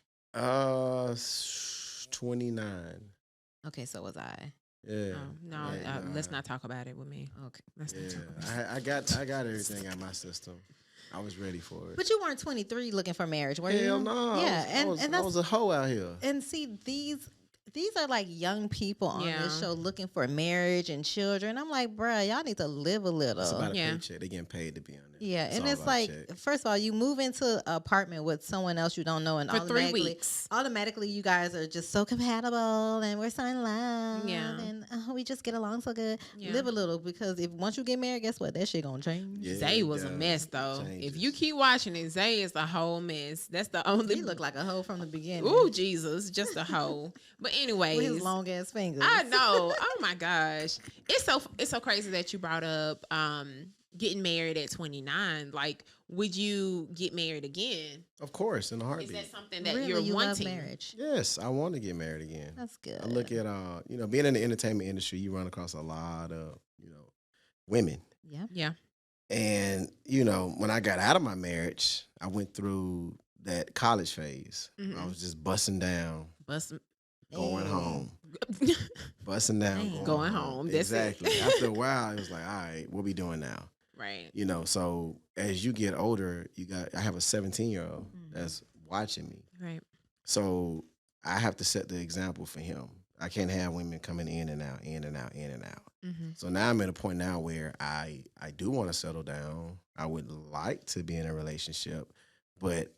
29. Okay, so was I. Yeah. No, Yeah, let's not talk about it with me. Okay. Let's not talk about Yeah, I got everything out my system. I was ready for it. But you weren't 23 looking for marriage, were you? Hell no. Yeah, I was a hoe out here. and see these are like young people on Yeah. this show looking for marriage and children. I'm like, bruh, y'all need to live a little. It's about a Yeah. paycheck. They getting paid to be on there. Yeah, and all it's about like, check. first of all, you move into an apartment with someone else you don't know, and For 3 automatically, weeks. automatically you guys are just so compatible, and we're so in love, Yeah. and we just get along so good. Yeah. Live a little, because if once you get married, guess what? That shit gonna change. Yeah, Zay was a yeah, mess though. changes. If you keep watching it, Zay is a whole mess. That's the only. He looked like a hoe from the beginning. Ooh, Jesus, just a hoe. But with anyways, his long ass fingers. I know. Oh my gosh, it's so crazy that you brought up getting married at 29. Like, would you get married again? Of course, in a Is heartbeat. that something that Really, you're you love wanting? marriage. Yes, I want to get married again. That's good. I look at being in the entertainment industry, you run across a lot of, women. Yeah. Yeah. And, when I got out of my marriage, I went through that college phase. Mhm. I was just busting down, going Hey. home. Busting down, Dang. Going home. That's it. exactly. After a while, it was like, all right, what we doing now? Right. So as you get older, I have a 17-year-old Mhm. that's watching me. Right. So I have to set the example for him. I can't have women coming in and out, in and out, in and out. Mm-hmm. So now I'm at a point now where I do want to settle down. I would like to be in a relationship, but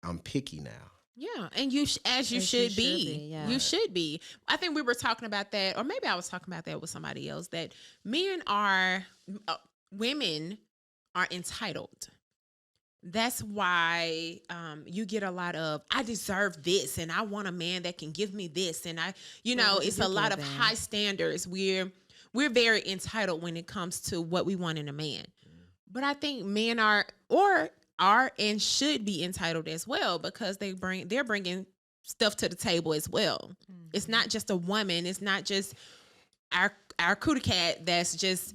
I'm picky now. Yeah, and you as you As should be. yeah. You should be. I think we were talking about that, or maybe I was talking about that with somebody else. That women are entitled. That's why you get a lot of, I deserve this, and I want a man that can give me this, and Well, it's you a lot get of that. high standards. We're very entitled when it comes to what we want in a man. But I think men are and should be entitled as well, because they're bringing stuff to the table as well. It's not just a woman. It's not just our cootie cat that's just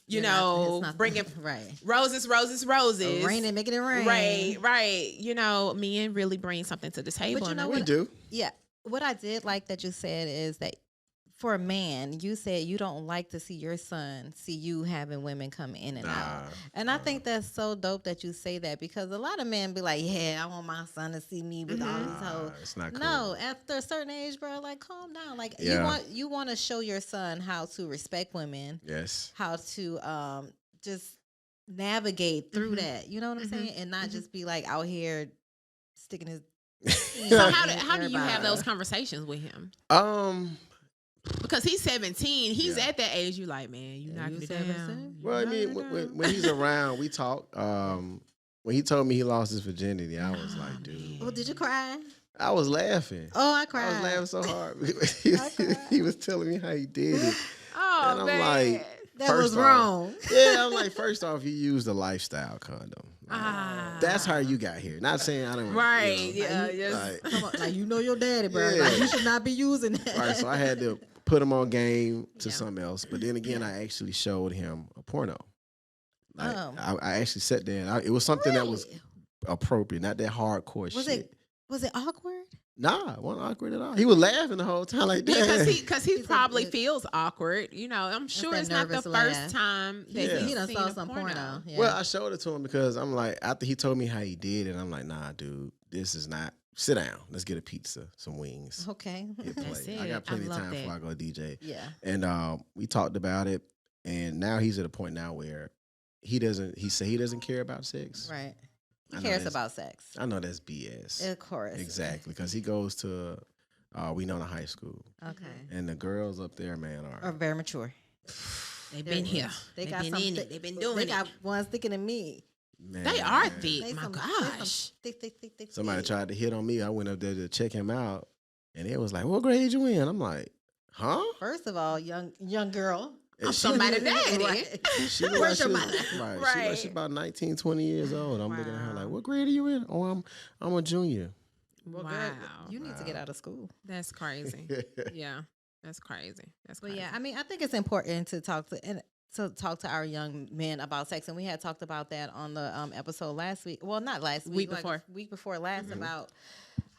It's not bringing right. roses. Raining, making it rain. Right. Men really bring something to the table. But you and know I what? We do. Yeah. What I did like that you said is that for a man, you said you don't like to see your son see you having women come in and out. And I think that's so dope that you say that, because a lot of men be like, yeah, I want my son to see me with all these hoes. It's not cool. No, after a certain age, bro, like calm down. Like Yeah. you want to show your son how to respect women, Yes. how to just navigate through that. You know what I'm saying? And not just be like out here sticking his. So how do you have those conversations with him? Because he's 17, he's Yeah. at that age. You like, man, you knocking you it 17? down. Well, I mean, when he's around, we talk. When he told me he lost his virginity, I was like, dude. Oh, did you cry? I was laughing. Oh, I cried. I was laughing so hard. cried. He was telling me how he did it. Oh, And I'm man. like, That first was off- wrong. Yeah, I'm like, first off, you used a lifestyle condom. Like, Ah. That's how you got here. Not saying I don't. Right, you know, yeah, Like, yes. like- Come on, like you know your daddy, bro. Yeah. Like you should not be using that. Right, so I had to put him on game to Yeah. something else. But then again, I actually showed him a porno. Like, Oh. I actually sat there and it was something that was Really? appropriate, not that hardcore Was shit. Was it awkward? Nah, it wasn't awkward at all. He was laughing the whole time like that. Because he He's probably like, feels awkward. I'm sure that it's not the nervous first laugh. time that Yeah. he's He done seen saw a some porno. Yeah. Well, I showed it to him because I'm like, after he told me how he did it, I'm like, nah, dude, this is not. Sit down. Let's get a pizza, some wings. okay. Hit That's play. it. I got plenty I of love time that. before I go DJ. Yeah. And we talked about it, and now he's at a point now where he said he doesn't care about sex. Right. He I know cares that's- about sex. I know that's BS. Of course. Exactly, because he goes to Winona High School, Okay. and the girls up there, man, Are are very mature. They've been here. They They've got been some in thi- it. They've been doing They it. got ones thinking of me. man, They are thick. They My some- they gosh. some thick. Somebody tried to hit on me. I went up there to check him out, and it was like, "What grade you in?" I'm like, "Huh?" First of all, young girl. And I'm she- somebody's daddy. Right. She look Where's like your she mother? was- Right. She Right. like she's about 19, 20 years old. I'm looking at her like, Wow. "What grade are you in?" "Oh, I'm a junior." Well, Wow. girl, you need to get out of school. That's crazy. Yeah. That's crazy. That's But crazy. yeah, I mean, I think it's important to talk to our young men about sex, and we had talked about that on the episode last week. Well, not last week, Week like before. week before last, about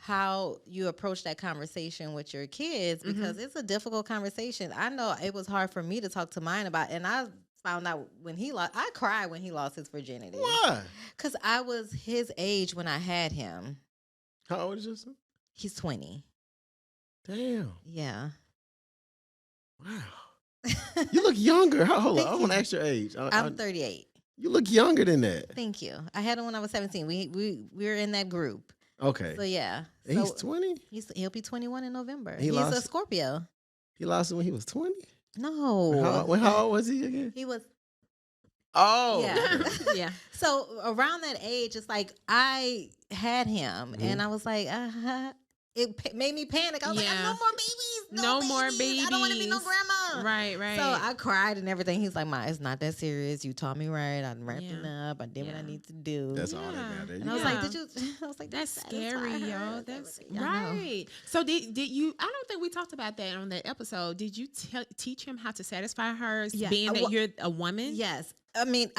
how you approach that conversation with your kids because it's a difficult conversation. I know it was hard for me to talk to mine about, and I found out when I cried when he lost his virginity. Why? Because I was his age when I had him. How old is your son? He's 20. Damn. Yeah. Wow. You look younger. Hold on. Thank I want to you. ask your age. I'm 38. You look younger than that. Thank you. I had him when I was 17. We were in that group. Okay. So yeah. And he's So 20? he'll be 21 in November. He He's lost- a Scorpio. He lost it when he was 20? No. How old was he again? He was Oh. Yeah. Yeah. So around that age, it's like I had him, Mm-hmm. and I was like, it made me panic. I was like, Yeah. no more babies. No more I don't want to be no babies. grandma. Right, right. So I cried and everything. He's like, Ma, it's not that serious. You taught me right. I'm wrapping Yeah. up. I did what I Yeah. need to do. That's all that Yeah. matters. And I was Yeah. like, did you? I was like, That's did you scary, satisfy her? yo. That's I know. right. So did you? I don't think we talked about that on that episode. Did you teach him how to satisfy her, Yeah. being that Well, you're a woman? Yes. I mean,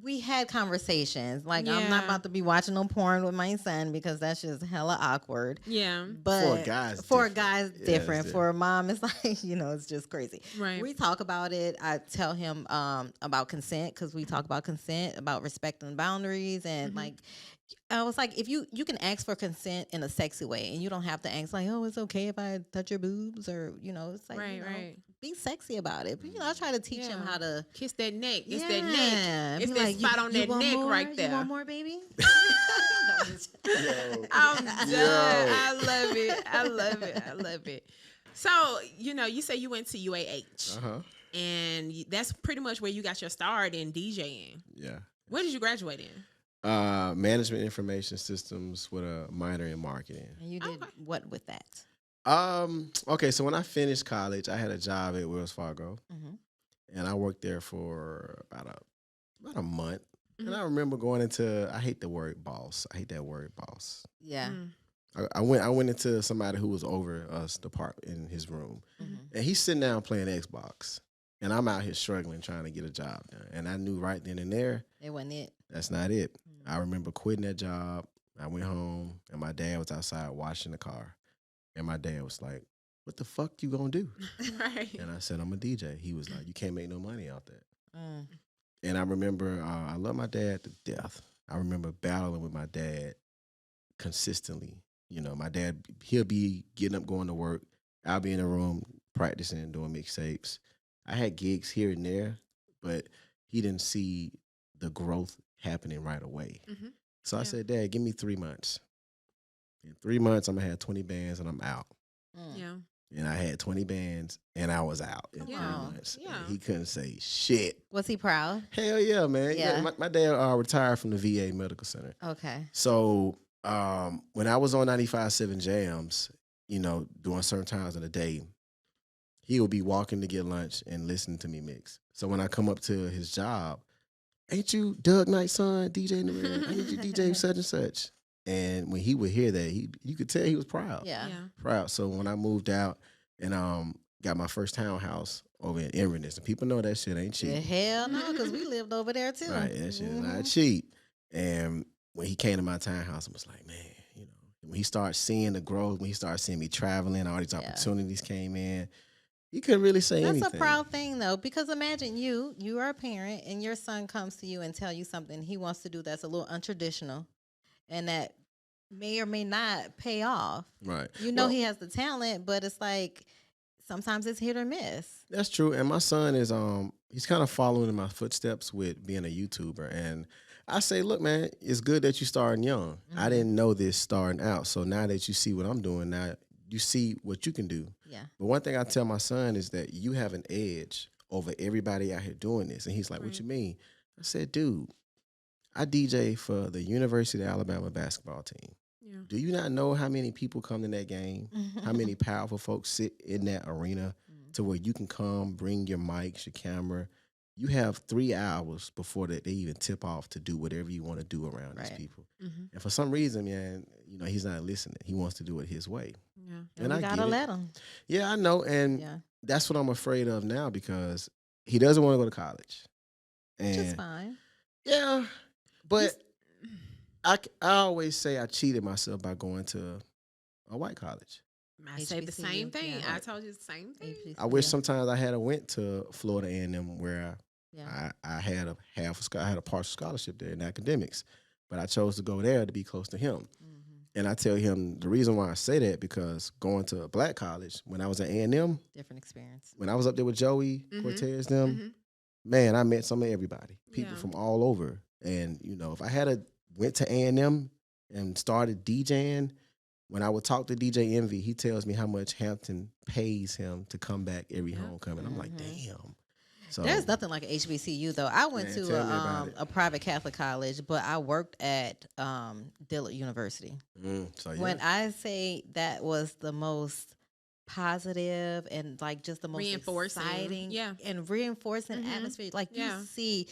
we had conversations. Like, I'm not Yeah. about to be watching no porn with my son because that's just hella awkward. Yeah. But For a guy, it's for a different. guy, it's Yeah, it's different. different. For a mom, it's like, it's just crazy. Right. We talk about it. I tell him about consent because we talk about consent, about respecting boundaries, and like, I was like, if you can ask for consent in a sexy way, and you don't have to ask like, oh, it's okay if I touch your boobs, or it's like, Right, right. be sexy about it. But I try to teach him Yeah. how to. Kiss that neck. It's that Yeah. neck. It's Be that like, spot on you that want neck more? right there. You want more, baby? I'm done. Yo. I love it. I love it. I love it. So, you say you went to UAH, Uh-huh. and that's pretty much where you got your start in DJing. Yeah. Where did you graduate in? Management information systems with a minor in marketing. And you did what with that? Okay, so when I finished college, I had a job at Wells Fargo, Mm-hmm. and I worked there for about a month. And I remember going into, I hate the word boss. I hate that word boss. Yeah. I went into somebody who was over us department in his room, Mm-hmm. and he's sitting down playing Xbox, and I'm out here struggling trying to get a job done. And I knew right then and there It wasn't it. that's not it. I remember quitting that job. I went home, and my dad was outside washing the car, and my dad was like, "What the fuck you gonna do?" Right. And I said, "I'm a DJ." He was like, "You can't make no money out that." Mm. And I remember, I love my dad to death. I remember battling with my dad consistently. My dad, he'll be getting up, going to work. I'll be in the room practicing and doing mixtapes. I had gigs here and there, but he didn't see the growth happening right away. Mhm. So I Yeah. said, Dad, give me 3 months. In 3 months, I'm going to have 20 bands and I'm out. Mm. Yeah. And I had 20 bands and I was out in 3 Wow. months. And Yeah. he couldn't say shit. Was he proud? Hell yeah, man. Yeah. My dad retired from the VA Medical Center. Okay. So when I was on 95.7 Jams, during certain times of the day, he would be walking to get lunch and listening to me mix. So when I come up to his job, ain't you Doug Knight's son, DJ in the rear? Ain't you DJ such and such? And when he would hear that, you could tell he was proud. Yeah. Proud. So when I moved out and got my first townhouse over in Inverness, and people know that shit ain't cheap. Yeah, hell no, because we lived over there too. Right, that shit is Mhm. not cheap. And when he came to my townhouse, I was like, man, when he started seeing the growth, when he started seeing me traveling, all these opportunities came in, he couldn't really say That's anything. a proud thing though, because imagine you are a parent and your son comes to you and tell you something he wants to do that's a little untraditional and that may or may not pay off. Right. Well, Well, he has the talent, but it's like sometimes it's hit or miss. that's true. And my son is he's kind of following in my footsteps with being a YouTuber. And I say, look, man, it's good that you starting young. I didn't know this starting out. So now that you see what I'm doing, now you see what you can do. Yeah. But one thing I tell my son is that you have an edge over everybody out here doing this. And he's like, what you mean? I said, dude, I DJ for the University of Alabama basketball team. Yeah. Do you not know how many people come to that game? How many powerful folks sit in that arena to where you can come, bring your mics, your camera. You have 3 hours before they even tip off to do whatever you want to do around these people. And for some reason, man, he's not listening. He wants to do it his way. Yeah. And we I gotta get it. let him. Yeah, I know. And Yeah. that's what I'm afraid of now because he doesn't want to go to college. Which is And fine. yeah, but I always say I cheated myself by going to a white college. I said the HBCU, same thing. yeah. I told you the same thing. I wish sometimes I had went to Florida A&M where Yeah. I had a partial scholarship there in academics, but I chose to go there to be close to him. And I tell him the reason why I say that because going to a black college when I was at A&M, Different experience. when I was up there with Joey Cortez, them, man, I met some of everybody, people from all over. And you know, if I had went to A&M and started DJing, when I would talk to DJ Envy, he tells me how much Hampton pays him to come back every homecoming. I'm like, damn. So There's nothing like a HBCU though. I went Man, to tell me about it. a private Catholic college, but I worked at Dillard University. so yeah. When I say that was the most positive and like just the most Reinforcing. exciting Yeah. and reinforcing atmosphere, like Yeah. you see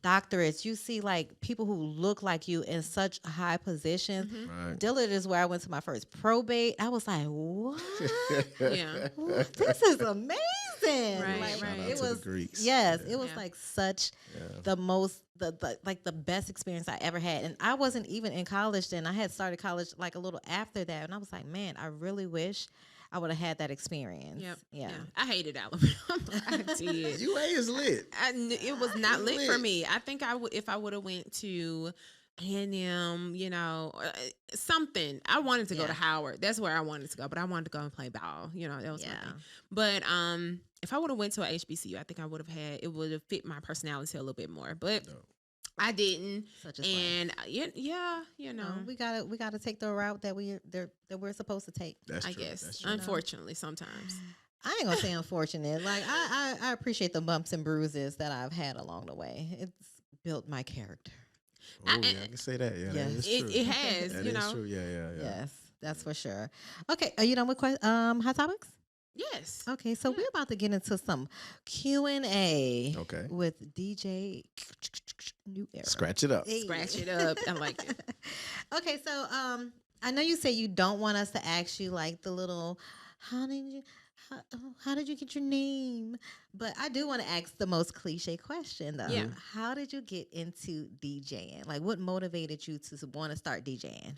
doctorates, you see like people who look like you in such high positions. Right. Dillard is where I went to my first probate. I was like, what? Yeah. What? This is amazing. Right, Like, right. It Shout out to the was Greeks. yes, Yeah. it was Yeah. like such Yeah. the most the best experience I ever had. And I wasn't even in college then. I had started college like a little after that, and I was like, man, I really wish I would have had that experience. Yep. Yeah. I hated Alabama. I did. UA is lit. It was not lit for Lit. me. I think if I would have went to A&M, you know, something. I wanted to go Yeah. to Howard. That's where I wanted to go, but I wanted to go and play ball. You know, that was my Yeah. thing. But if I would have went to a HBCU, I think I would have it would have fit my personality a little bit more. But No. I didn't. Such as And yeah, you know, we gotta take the route that we're supposed to take. That's I true. guess That's true. unfortunately sometimes. I ain't gonna say unfortunate. Like I appreciate the bumps and bruises that I've had along the way. It's built my character. Oh, yeah, I can say that. Yeah, Yes. that is It true. has, That you is know. true. Yeah. Yes, that's for sure. Okay, are you done with hot topics? Yes. Okay, so we're about to get into some Q&A. Okay. With DJ New Era. Scratch it up. Hey. Scratch it up. I like it. Okay, so I know you say you don't want us to ask you like the little how did you get your name? But I do want to ask the most cliche question though. Yeah. How did you get into DJing? Like what motivated you to want to start DJing?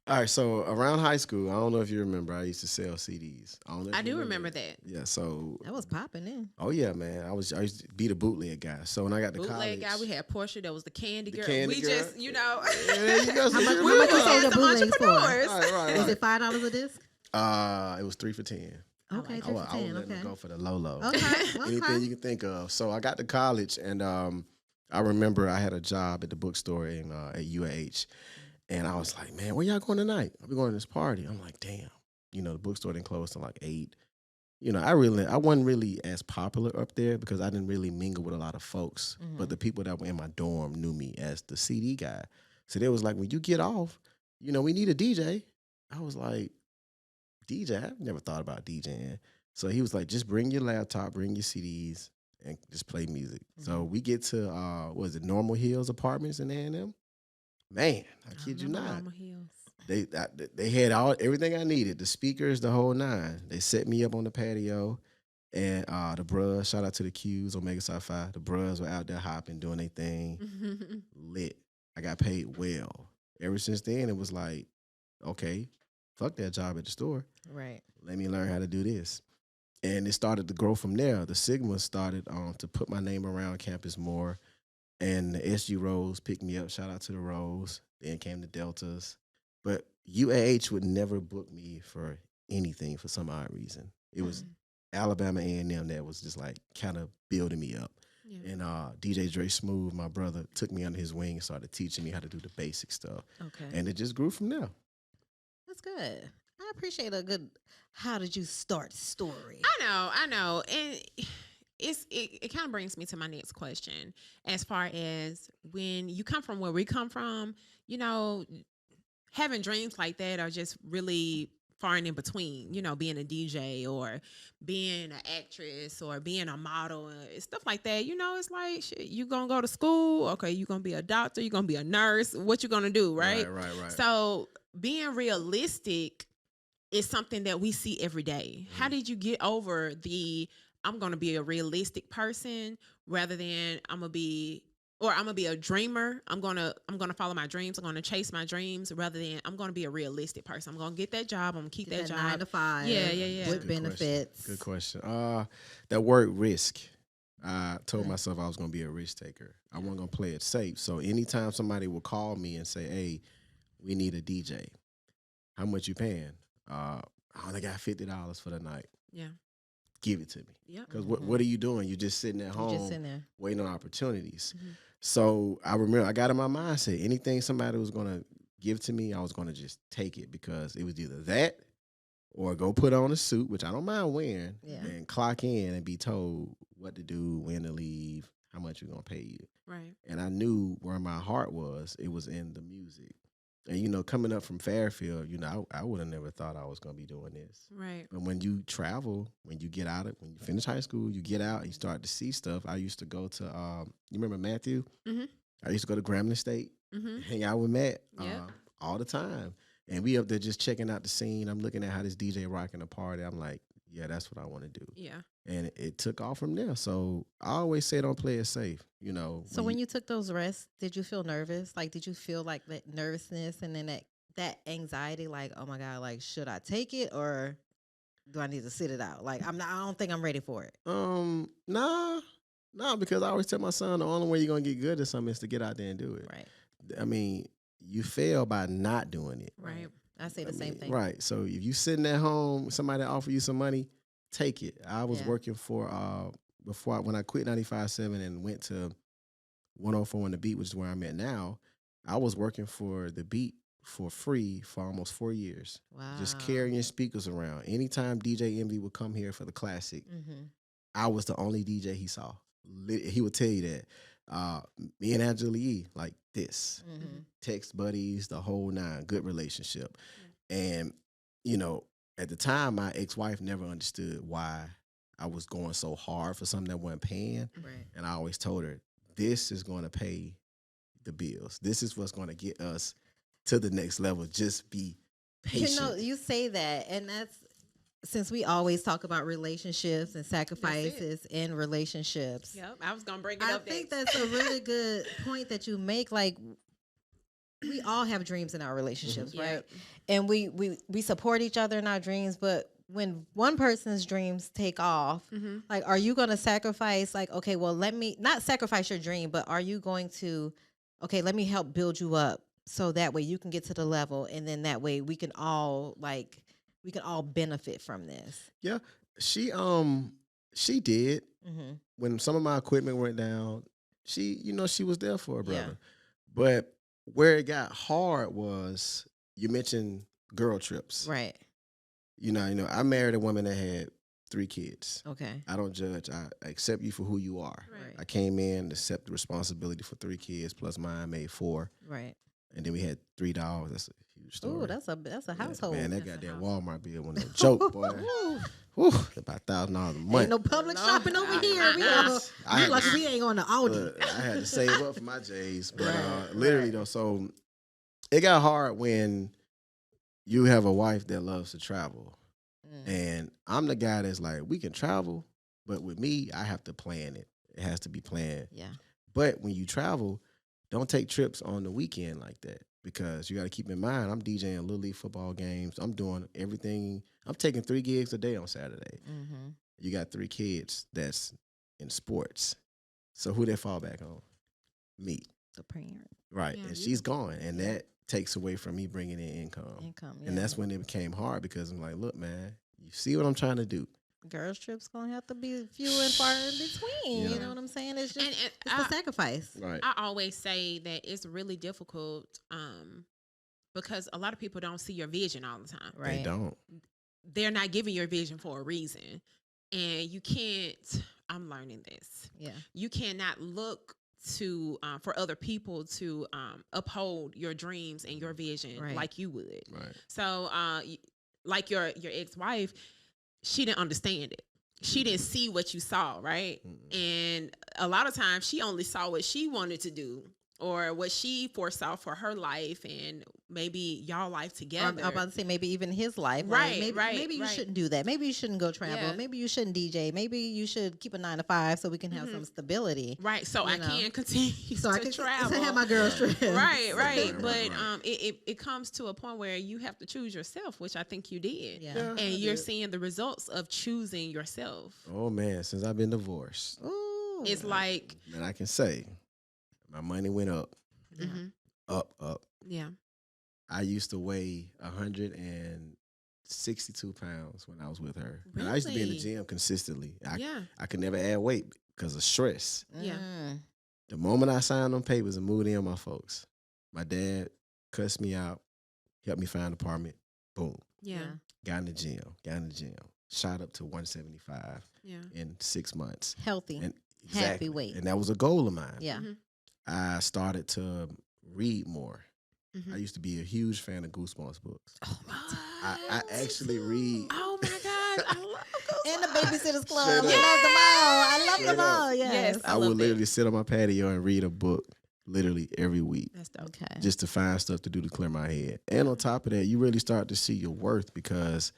All right, so around high school, I don't know if you remember, I used to sell CDs. Don't know if I you do remember that. Yeah, so That was popping in. oh yeah, man, I used to be the bootleg guy. So when I got to Bootleg college, guy, we had Portia, that was the candy girl. Candy we girl. just, you know, Yeah, there you go. So How you much you remember. say the some bootlegs for? entrepreneurs. Right. Is it $5 a disc? It was 3 for 10. Okay, like I 3 was for 10. letting them Okay. go for the low. Okay. Anything you can think of. So I got to college, and I remember I had a job at the bookstore at UAH, and I was like, man, where y'all going tonight? I'll be going to this party. I'm like, damn. You know, the bookstore didn't close till like 8. You know, I wasn't really as popular up there because I didn't really mingle with a lot of folks. But the people that were in my dorm knew me as the CD guy. So they was like, when you get off, you know, we need a DJ. I was like, DJ? I've never thought about DJing. So he was like, just bring your laptop, bring your CDs, and just play music. So we get to, Normal Hills Apartments in A&M? Man, I kid you not. Mama Hills. They had everything I needed, the speakers, the whole 9. They set me up on the patio, and the bruhs, shout out to the Qs, Omega Psi Phi, the bruhs were out there hopping, doing their thing, lit. I got paid well. Ever since then, it was like, okay, fuck that job at the store. Right. Let me learn how to do this. And it started to grow from there. The Sigma started to put my name around campus more. And the SG Rose picked me up. Shout out to the Rose. Then came the Deltas. But UAH would never book me for anything for some odd reason. It was Alabama A&M that was just like kind of building me up. Yeah. And DJ Dre Smooth, my brother, took me under his wing and started teaching me how to do the basic stuff. Okay. And it just grew from there. That's good. I appreciate a good how did you start story. I know. And it kind of brings me to my next question. As far as when you come from where we come from, you know, having dreams like that are just really far and in between, you know, being a DJ or being an actress or being a model and stuff like that. You know, it's like, shit, you gonna go to school? Okay, you gonna be a doctor, you gonna be a nurse, what you gonna do, right? Right. So being realistic is something that we see every day. How did you get over I'm going to be a realistic person rather than I'm going to be or I'm gonna be a dreamer. I'm gonna follow my dreams. I'm gonna chase my dreams rather than I'm gonna be a realistic person. I'm gonna get that job. I'm gonna keep that job. 9 to 5. Yeah. With benefits. Good question. That word risk. I told myself I was gonna be a risk taker. I wasn't gonna play it safe. So anytime somebody would call me and say, "Hey, we need a DJ. How much you paying?" I only got $50 for the night. Yeah. Give it to me. Yeah. Because what are you doing? You're just sitting at home, Just sitting there. waiting on opportunities. So I remember I got in my mindset, anything somebody was gonna give to me, I was gonna just take it because it was either that or go put on a suit, which I don't mind wearing, and clock in and be told what to do, when to leave, how much we're gonna pay you. Right. And I knew where my heart was. It was in the music. And, you know, coming up from Fairfield, you know, I would have never thought I was going to be doing this. Right. But when you travel, when you get out, when you finish high school, you get out and you start to see stuff. I used to go to, you remember Matthew? Mm-hmm. I used to go to Grambling State, hang out with Matt all the time. And we up there just checking out the scene. I'm looking at how this DJ rocking the party. I'm like, yeah, that's what I want to do. Yeah. And it took off from there. So I always say don't play it safe, you know. So when you took those rests, did you feel nervous? Like, did you feel like that nervousness and then that anxiety, like, oh my God, like, should I take it or do I need to sit it out? Like, I don't think I'm ready for it. Nah, because I always tell my son the only way you're going to get good at something is to get out there and do it. Right. I mean, you fail by not doing it. Right. I say the same thing. Right. So if you sitting at home, somebody offer you some money, take it. I was working for when I quit 95.7 and went to 104 on the Beat, which is where I'm at now. I was working for the Beat for free for almost 4 years. Wow. Just carrying speakers around. Anytime DJ Envy would come here for the classic, I was the only DJ he saw. He would tell you that. Me and Angela Yee, like this. Text buddies, the whole nine, good relationship. And, you know, at the time, my ex-wife never understood why I was going so hard for something that wasn't paying. Right. And I always told her, this is going to pay the bills. This is what's going to get us to the next level. Just be patient. You know, you say that, and that's, since we always talk about relationships and sacrifices in relationships. Yep, I was going to bring it I up think next. that's a really good point that you make. Like, we all have dreams in our relationships, right? Yep. And we support each other in our dreams, but when one person's dreams take off, like, are you going to sacrifice, like, okay, well, let me not sacrifice your dream, but are you going to, okay, let me help build you up so that way you can get to the level, and then that way we can all benefit from this. Yeah, she did. When some of my equipment went down, she was there for her brother. But where it got hard was, you mentioned girl trips. Right. You know, I married a woman that had 3 kids. Okay. I don't judge. I accept you for who you are. Right. I came in, accept the responsibility for 3 kids, plus mine made 4. Right. And then we had 3 dogs. That's a huge story. Ooh, that's a household. Man, that goddamn Walmart bill wasn't a joke, boy. Whew, about $1,000 a month. Ain't no public shopping over here. We like we ain't on the Audi. I had to save up for my J's, but literally though, so it got hard when you have a wife that loves to travel, and I'm the guy that's like, we can travel, but with me, I have to plan it. It has to be planned. Yeah. But when you travel, don't take trips on the weekend like that, because you got to keep in mind, I'm DJing Little League football games. I'm doing everything. I'm taking 3 gigs a day on Saturday. You got 3 kids that's in sports. So who they fall back on? Me. The parent. Right. Yeah, and she's gone. And that takes away from me bringing in income. And that's when it became hard, because I'm like, look, man, you see what I'm trying to do. Girls' trips gonna have to be few and far in between. You know what I'm saying? It's just it's the sacrifice. Right. I always say that it's really difficult because a lot of people don't see your vision all the time. Right. They don't. They're not giving your vision for a reason. And you can't, I'm learning this. Yeah. You cannot look to for other people to uphold your dreams and your vision like you would. Right. So like your ex-wife, she didn't understand it. She didn't see what you saw, right? And a lot of times she only saw what she wanted to do. or what she foresaw for her life and maybe y'all life together. I'm about to say maybe even his life. Right, Maybe, right, maybe you right. shouldn't do that. Maybe you shouldn't go travel. Yeah. Maybe you shouldn't DJ. Maybe you should keep a 9 to 5 so we can have some stability. Right, so I know. can continue So I to can travel. have my girls trip. Right. Right. But it comes to a point where you have to choose yourself, which I think you did. Yeah. Yeah, I And you're did. seeing the results of choosing yourself. Oh man, since I've been divorced, Ooh. It's like, and I can say my money went up, mhm, up. yeah. I used to weigh 162 pounds when I was with her. And I used to be in the Really? gym consistently. Yeah. I could never add weight because of stress. Yeah. The moment I signed on papers and moved in with my folks, my dad cussed me out, helped me find an apartment. Boom. Yeah. Got in the gym. Shot up to 175 Yeah. in 6 months. Healthy. And Happy weight. And that was a goal of mine. Yeah. Mhm. I started to read more. Mhm. I used to be a huge fan of Goosebumps books. Oh my God. I actually read. Oh my God. I love And the Babysitters Club. Straight I up. love them all. I love Straight them up. all. Yes. Yes. I I would love that. literally sit on my patio and read a book literally every week That's dope. Okay. just to find stuff to do to clear my head. And on top of that, you really start to see your worth because,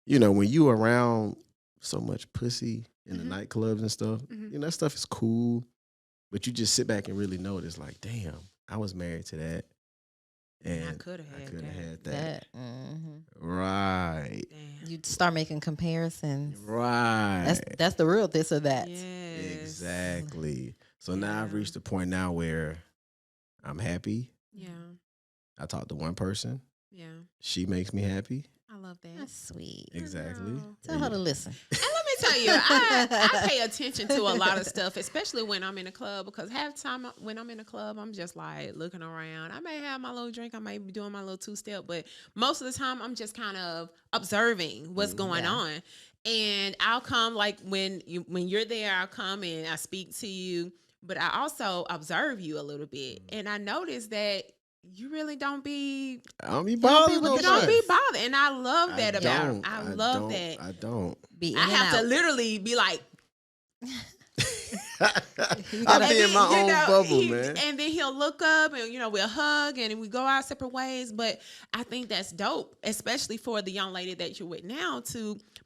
when you around so much pussy in the nightclubs and stuff, Mhm. that stuff is cool. But you just sit back and really notice, like, damn, I was married to that. And I coulda had that. that. Mhm. Right. Damn. You start making comparisons. Right. That's the real this or that. Yes. Exactly. So now I've Yeah. reached a point now where I'm happy. Yeah. I talk to one person. Yeah. She makes me happy. I love that. That's sweet. Exactly. know. Tell her to listen. And let me tell you, I pay attention to a lot of stuff, especially when I'm in a club, because half the time when I'm in a club, I'm just like looking around. I may have my little drink, I may be doing my little two-step, but most of the time I'm just kind of observing what's going Yeah. on. And I'll come like when you're there, I'll come and I speak to you, but I also observe you a little bit. And I notice that you really don't be I don't be bothered. with no the you don't much. be bothered. And I love that I about don't. I love that. I don't. Be in I and have to out. literally be like, I be in my you own know, bubble, man. And then he'll look up and, we'll hug and we go our separate ways. But I think that's dope, especially for the young lady that you're with now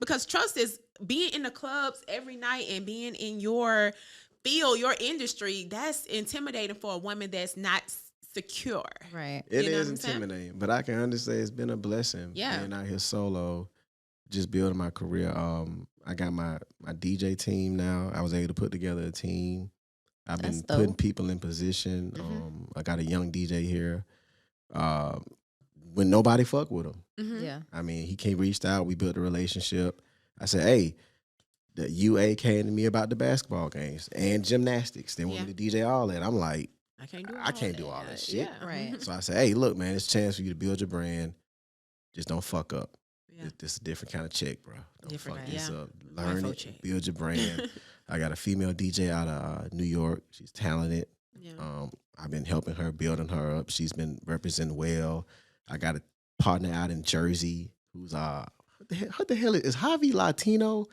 because trust is being in the clubs every night and being in your field, your industry. That's intimidating for a woman that's not secure. Right. It You know is what I'm saying? intimidating, but I can understand it's been a blessing Yeah. being out here solo, just building my career. I got my DJ team now. I was able to put together a team. I've That's been putting dope. people in position. Mhm. I got a young DJ here. When nobody fuck with him. Mhm. Yeah. I mean, he reached out. We built a relationship. I said, hey, the UA came to me about the basketball games and gymnastics. They want me to DJ all that. I'm like, I can't do all I can't do all that shit. Yeah. Right. so I said, hey, look, man, it's a chance for you to build your brand. Just don't fuck up. Yeah. This is a different kind of check, bro. Don't Different fuck kind, this yeah. up. Learn Wifo it. check. Build your brand. I got a female DJ out of New York. She's talented. Yeah. I've been helping her, building her up. She's been representing well. I got a partner out in Jersey who's what the hell is Javi Latino?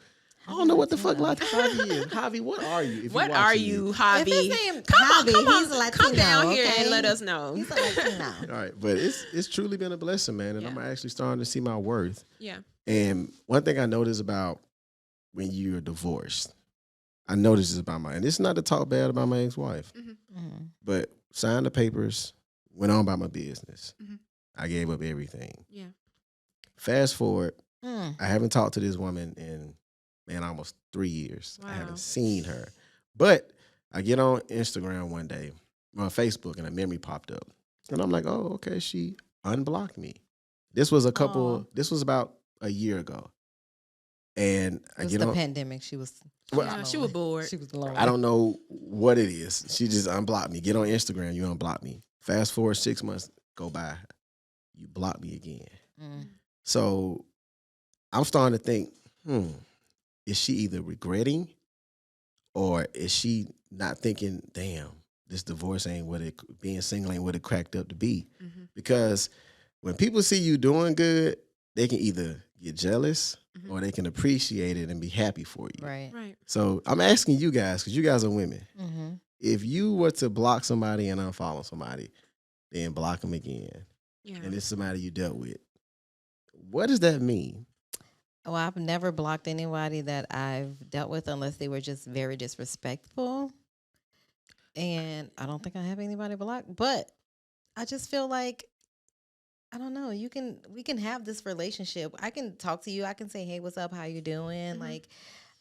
I don't know what the fuck Javi is. Javi, what are you? If What you are watching you, this? Javi? If his name Come on, Javi, come on, he's a Latino, come down here okay? and let us know. He's a Latino. All right, but it's truly been a blessing, man, and Yeah. I'm actually starting to see my worth. Yeah. And one thing I noticed about when you're divorced, I noticed this about and it's not to talk bad about my ex-wife, Mhm. but signed the papers, went on about my business. Mhm. I gave up everything. Yeah. Fast forward, Mm. I haven't talked to this woman in, almost 3 years. I Wow. haven't seen her. But I get on Instagram one day, on Facebook, and a memory popped up. And I'm like, oh, okay, she unblocked me. This was this was about a year ago. And I It was get the on, pandemic. She was. Well, Yeah, she was bored. She was lonely. I don't know what it is. She just unblocked me. Get on Instagram, you unblock me. Fast forward 6 months go by, you block me again. Mm. So I'm starting to think, is she either regretting or is she not thinking, damn, this divorce ain't what it, being single ain't what it cracked up to be? Mhm. Because when people see you doing good, they can either get jealous Mhm. or they can appreciate it and be happy for you. Right. Right. So I'm asking you guys, because you guys are women, Mm-hmm. if you were to block somebody and unfollow somebody, then block them again, Yeah. and it's somebody you dealt with, what does that mean? Well, I've never blocked anybody that I've dealt with unless they were just very disrespectful. And I don't think I have anybody blocked, but I just feel like, I don't know, we can have this relationship. I can talk to you. I can say, "Hey, what's up? How you doing?" Like,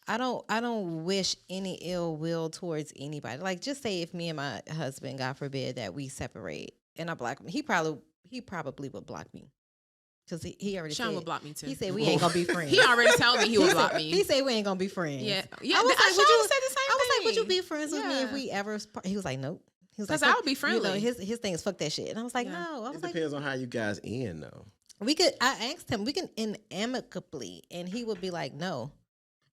I don't wish any ill will towards anybody. Like, just say if me and my husband, God forbid, that we separate and I block him, he probably would block me. Because he already Sean said, would block me too. He said we ain't gonna be friends. He already told me he would block me. He said we ain't gonna be friends. Yeah. I was like, Sean would you said the same I was like, would you thing. be friends with me if Yeah. we ever? He was like, nope. He was 'Cause like, I would be friendly. his thing is fuck that shit. And I was like, Yeah. no. I It was like, depends on how you guys end, though. we could. I asked him, we can end amicably, and he would be like, no.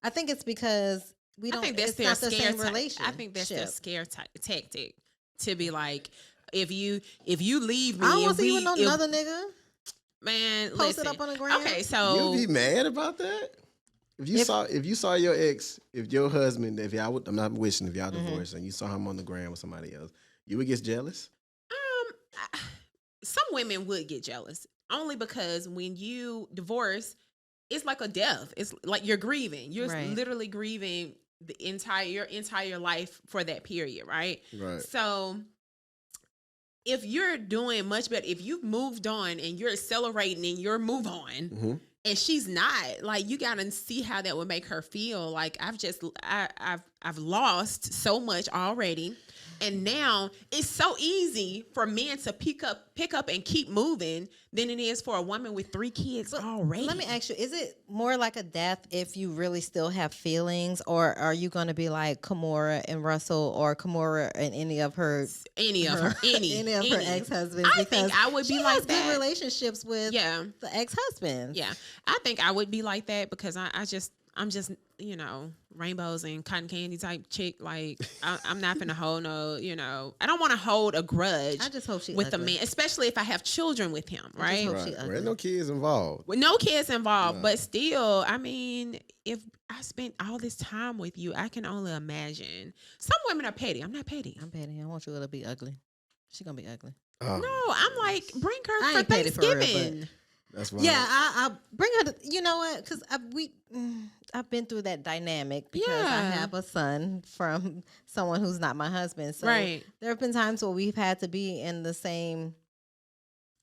I think it's because we don't. I think that's it's their not the scare same relationship. I think that's their scare tactic to be like, if you leave me, I don't want and to see you with no if- another nigga. man, Post it listen. up on the ground. Okay, so You'd be mad about that? If you saw your ex, if your husband, I'm not wishing if y'all divorced and you saw him on the ground with somebody else, you would get jealous? some women would get jealous only because when you divorce, it's like a death. It's like you're grieving. You're Right. literally grieving your entire life for that period, right? Right. So if you're doing much better, if you've moved on and you're accelerating in your move on, Mm-hmm. and she's not, like, you gotta see how that would make her feel. Like, I've lost so much already, and now it's so easy for men to pick up and keep moving than it is for a woman with 3 kids already. Let me ask you: is it more like a death if you really still have feelings, or are you going to be like Kimora and Russell, or Kimora and any of her any of her ex-husbands? I think I would be she like has that. good relationships with Yeah. the ex-husbands. Yeah, I think I would be like that because I'm just rainbows and cotton candy type chick. Like I'm not gonna hold no, I don't want to hold a grudge. I just hope she with ugly. a man, especially if I have children with him, right? hope Right. she There ugly. ain't no kids involved. With no kids involved, No. but still, I mean, if I spent all this time with you, I can only imagine. Some women are petty. I'm not petty. I'm petty. I want you to be ugly. She gonna be ugly. Oh, No, I'm like, bring I her for ain't petty for real, Thanksgiving. that's why. Yeah, I bring her. You know what? Because I've been through that dynamic because I Yeah. have a son from someone who's not my husband. So Right. there have been times where we've had to be in the same.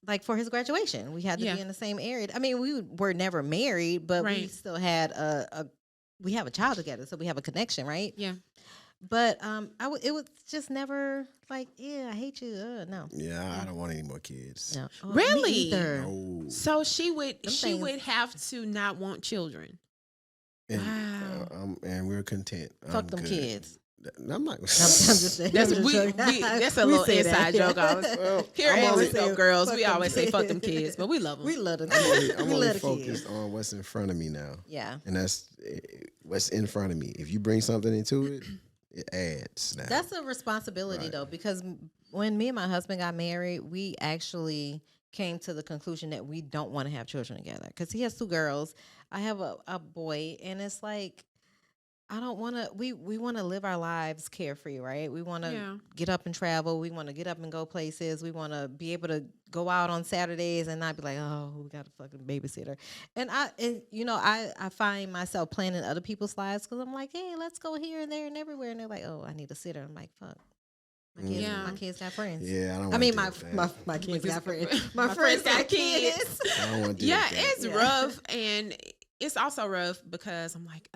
Like for his graduation, we had to Yeah. be in the same area. I mean, we were never married, but we Right. still had we have a child together, so we have a connection, right? Yeah. But it was just never like, yeah, I hate you. No, Yeah, I don't want any more kids. no. Oh, me Really? either. No. So she would Them she things- would have to not want children. And, Wow. and we're content. Fuck I'm them good. kids. I'm not. I'm just saying. That's I'm just joking. that's a We little say that, inside yeah. joke. Well, Here I'm at only- Cisco Girls, fuck we them always say fuck them kids. kids, but we love them. We love them. I'm we only love the focused kids. on what's in front of me now. Yeah. And that's what's in front of me. If you bring something into it, it adds now. That's a responsibility Right. though, because when me and my husband got married, we actually came to the conclusion that we don't want to have children together. Because he has 2 girls, I have a boy, and it's like I don't want to. We want to live our lives carefree, right? We want to Yeah. get up and travel. We want to get up and go places. We want to be able to go out on Saturdays and not be like, oh, we got a fucking babysitter. And I find myself planning other people's lives because I'm like, hey, let's go here and there and everywhere. And they're like, oh, I need a sitter. I'm like, fuck. Yeah. My kids got friends. Yeah, I don't. I mean, wanna my deal with that. my kids got friends. My My friends friends got got kids. I don't want to deal Yeah, with that. it's Yeah. rough, and it's also rough because I'm like,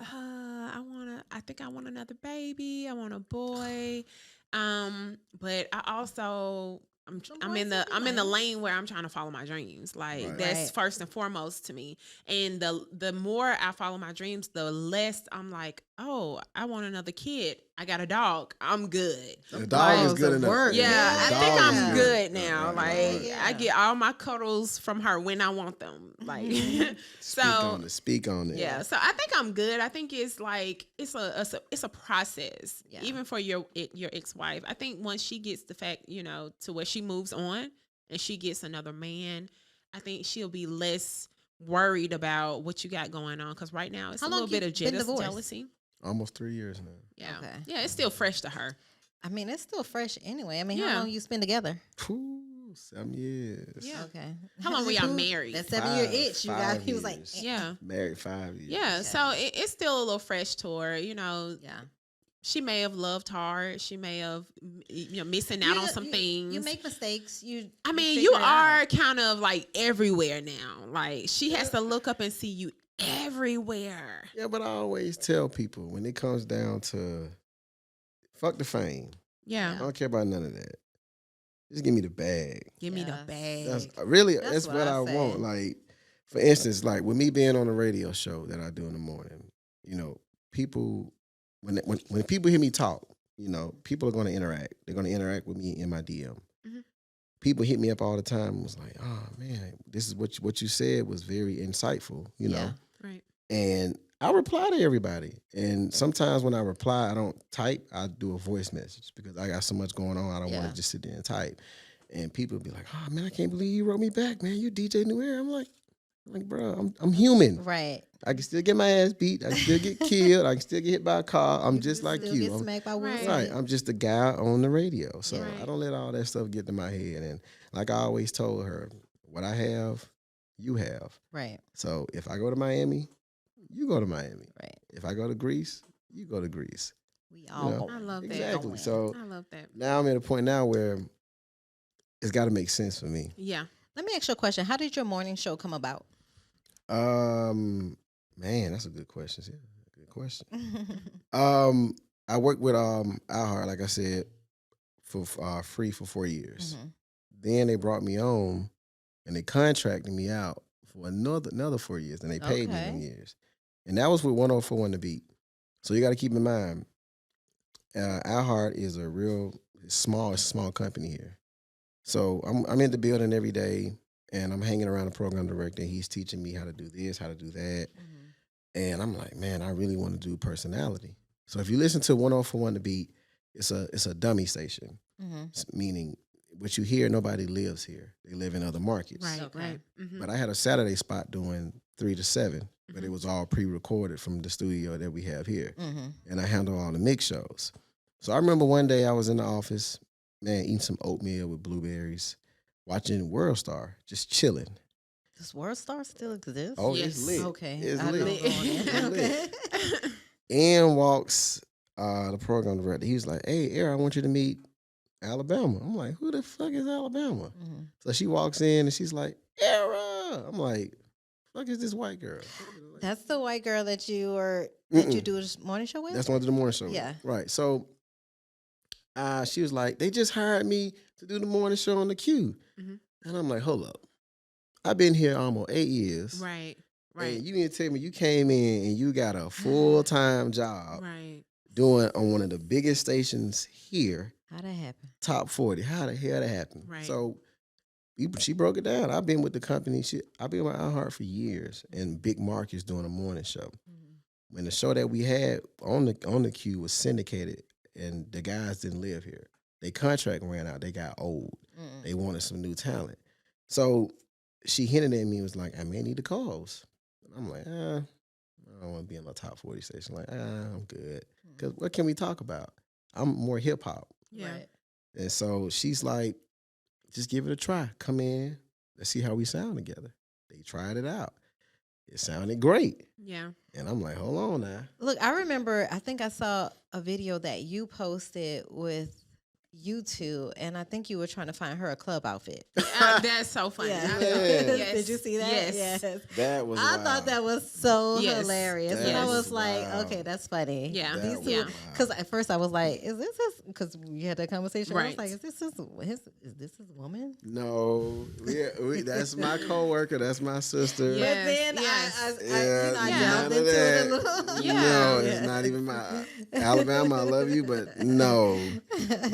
I think I want another baby. I want a boy, but I also I'm in the lane where I'm trying to follow my dreams. Like Right. that's Right. first and foremost to me. And the more I follow my dreams, the less I'm like, oh, I want another kid. I got a dog. I'm good. The dog is Dogs good are enough. work. Yeah, Yeah, I the think dog I'm is good now. Right, Like right. Yeah. I get all my cuddles from her when I want them. Like Speak on it. yeah, so I think I'm good. I think it's like it's a process, Yeah. even for your ex-wife. I think once she gets the fact, to where she moves on and she gets another man, I think she'll be less worried about what you got going on. Because right now it's How a long little bit you of been divorced? jealousy. Almost 3 years now. Yeah, Okay. yeah, it's still fresh to her. I mean, it's still fresh anyway. I mean, Yeah. how long you spend together? Ooh, 7 years. Yeah. Okay. How long were y'all married? That 7-year itch you got. 5 He was like, years. Yeah. Married 5 years. Yeah. So it's still a little fresh to her. yeah. She may have loved hard. She may have, missing out on some things. You make mistakes. I mean, you are kind of like everywhere now. Like she has to look up and see you everywhere. Yeah, but I always tell people when it comes down to fuck the fame. Yeah. I don't care about none of that. Just give me the bag. Give me the Yes. bag. That's what I say. want. Like, for instance, like with me being on a radio show that I do in the morning, people when people hear me talk, people are going to interact. They're going to interact with me in my DM. Mhm. People hit me up all the time and was like, "Oh man, this is what you said was very insightful," Yeah. Right. And I reply to everybody. And sometimes when I reply, I don't type. I do a voice message because I got so much going on. I don't want Yeah. to just sit there and type. And people be like, "Oh man, I can't believe you wrote me back, man. You DJ New Era." I'm like, bro, I'm human. Right. I can still get my ass beat. I can still get killed. I can still get hit by a car. I'm just like Still you. Get I'm, smacked by Will Right. Smith. right. I'm just a guy on the radio. So Right. I don't let all that stuff get to my head. And like I always told her, what I have, you have. Right. So if I go to Miami, you go to Miami. Right. If I go to Greece, you go to Greece. We all know, going. I love that. Exactly. Going. So I love that. now I'm at a point now where it's got to make sense for me. Yeah. Let me ask you a question. How did your morning show come about? Man, that's a good question. Yeah, good question. I worked with iHeart, like I said, for free for 4 years. Mhm. Then they brought me on, and they contracted me out for another 4 years, and they paid me Okay. them years. And that was with 104.1 The Beat. So you got to keep in mind, iHeart is a real small company here. So I'm in the building every day, and I'm hanging around the program director. He's teaching me how to do this, how to do that. Mhm. And I'm like, man, I really want to do personality. So if you listen to 104.1 The Beat, it's a dummy station, Mhm. meaning what you hear, nobody lives here. They live in other markets. Right. Okay. Right. Mhm. But I had a Saturday spot doing 3 to 7, but it Mhm. was all pre-recorded from the studio that we have here. Mhm. And I handle all the mix shows. So I remember one day I was in the office, man, eating some oatmeal with blueberries, watching World Star, just chilling. Does World Star still exist? Oh, Yes. it's lit. Okay. It's I lit. don't go on it. It's lit. Okay. And walks the program director. He was like, "Hey, Era, I want you to meet Alabama." I'm like, "Who the fuck is Alabama?" Mhm. So she walks in and she's like, "Era." I'm like, "Fuck is this white girl?" That's the white girl that you Mm-mm. do a morning show with? That's one of the morning show. Yeah. Right. So she was like, "They just hired me to do the morning show on the Q." Mhm. And I'm like, "Hold up. I've been here almost 8 years. Right. Right. And you need to tell me you came in and you got a full-time job Right. doing on one of the biggest stations here, How'd that happen? top 40. How the hell that happened?" Right. So she broke it down. I've been with the company. I've been with iHeart for years, and Big Mark is doing a morning show. When the show that we had on the Q was syndicated, and the guys didn't live here. Their contract ran out. They got old. Mm. They wanted some new talent. So she hinted at me and was like, "I may need the calls." And I'm like, I don't want to be in a top 40 station. Like, I'm good. Because what can we talk about? I'm more hip hop. Yeah. Right. And so she's like, "Just give it a try. Come in. Let's see how we sound together." They tried it out. It sounded great. Yeah. And I'm like, hold on now. Look, I remember, I think I saw a video that you posted with you two, and I think you were trying to find her a club outfit. That's so funny. Yeah. I- Yes. Did you see that? Yes. That was I wild. thought that was so Yes. hilarious. That And I was was like, wild. okay, that's funny. Yeah. That These was two, Yeah. wild. because at first I was like, is this his, because we had that conversation. I was Right. like, is this his woman? No, that's my coworker. That's my sister. Yeah. But then Yes. I Yeah, delved none of into that. it a little. Yeah. No, Yeah. it's not even my Alabama. I love you, but no.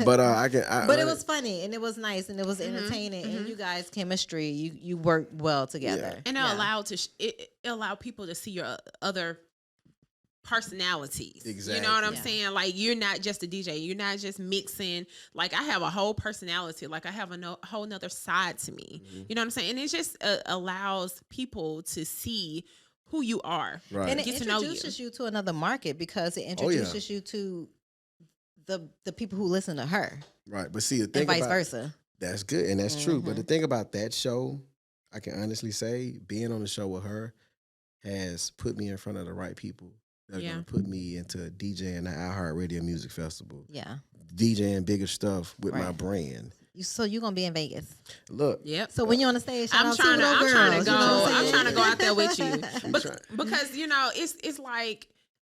But I can. But it was funny and it was nice and it was Mm-hmm. entertaining and you guys chemistry, you worked well together. Yeah. And Yeah. it allow people to see your other personalities. You know what I'm Yeah. saying? Like, you're not just a DJ. You're not just mixing. Like, I have a whole personality. Like, I have a whole nother side to me. You know what I'm saying? And it just allows people to see who you are. Right. And it Get to know you. introduces you to another market because it Oh, yeah. introduces you to the people who listen to her, Right. But see, the and thing vice about versa. that's good and that's true. But the thing about that show, I can honestly say, being on the show with her has put me in front of the right people that are Yeah. going to put me into DJing the iHeartRadio Music Festival, Yeah. DJing bigger stuff with my Right. brand. So you're gonna be in Vegas. Look, Yep. So when you're on the stage, shout I'm out trying to, to I'm those trying to girls, go. you know what I'm saying? trying to go out there with you, trying. because you know it's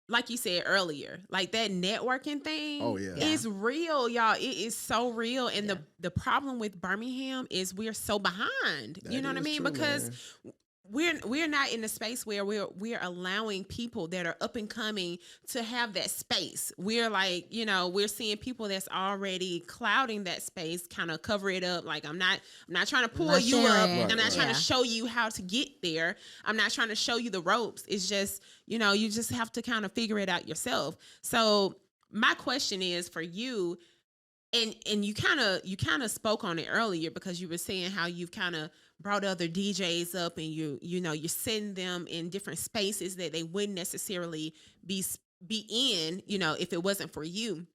like you said earlier, like that networking thing. Oh, yeah. Is real, y'all. It is so real, and the problem with Birmingham is we're so behind. That You know what I is mean? true, Because man. we're not in a space where we're allowing people that are up and coming to have that space. We're like, you know, we're seeing people that's already clouding that space, kind of cover it up. Like I'm not trying to pull Not you up. sharing. I'm not trying Yeah. to show you how to get there. I'm not trying to show you the ropes. It's just, you know, you just have to kind of figure it out yourself. So my question is for you, and you kind of spoke on it earlier, because you were saying how you've kind of brought other DJs up, and you know you're setting them in different spaces that they wouldn't necessarily be in, you know, if it wasn't for you.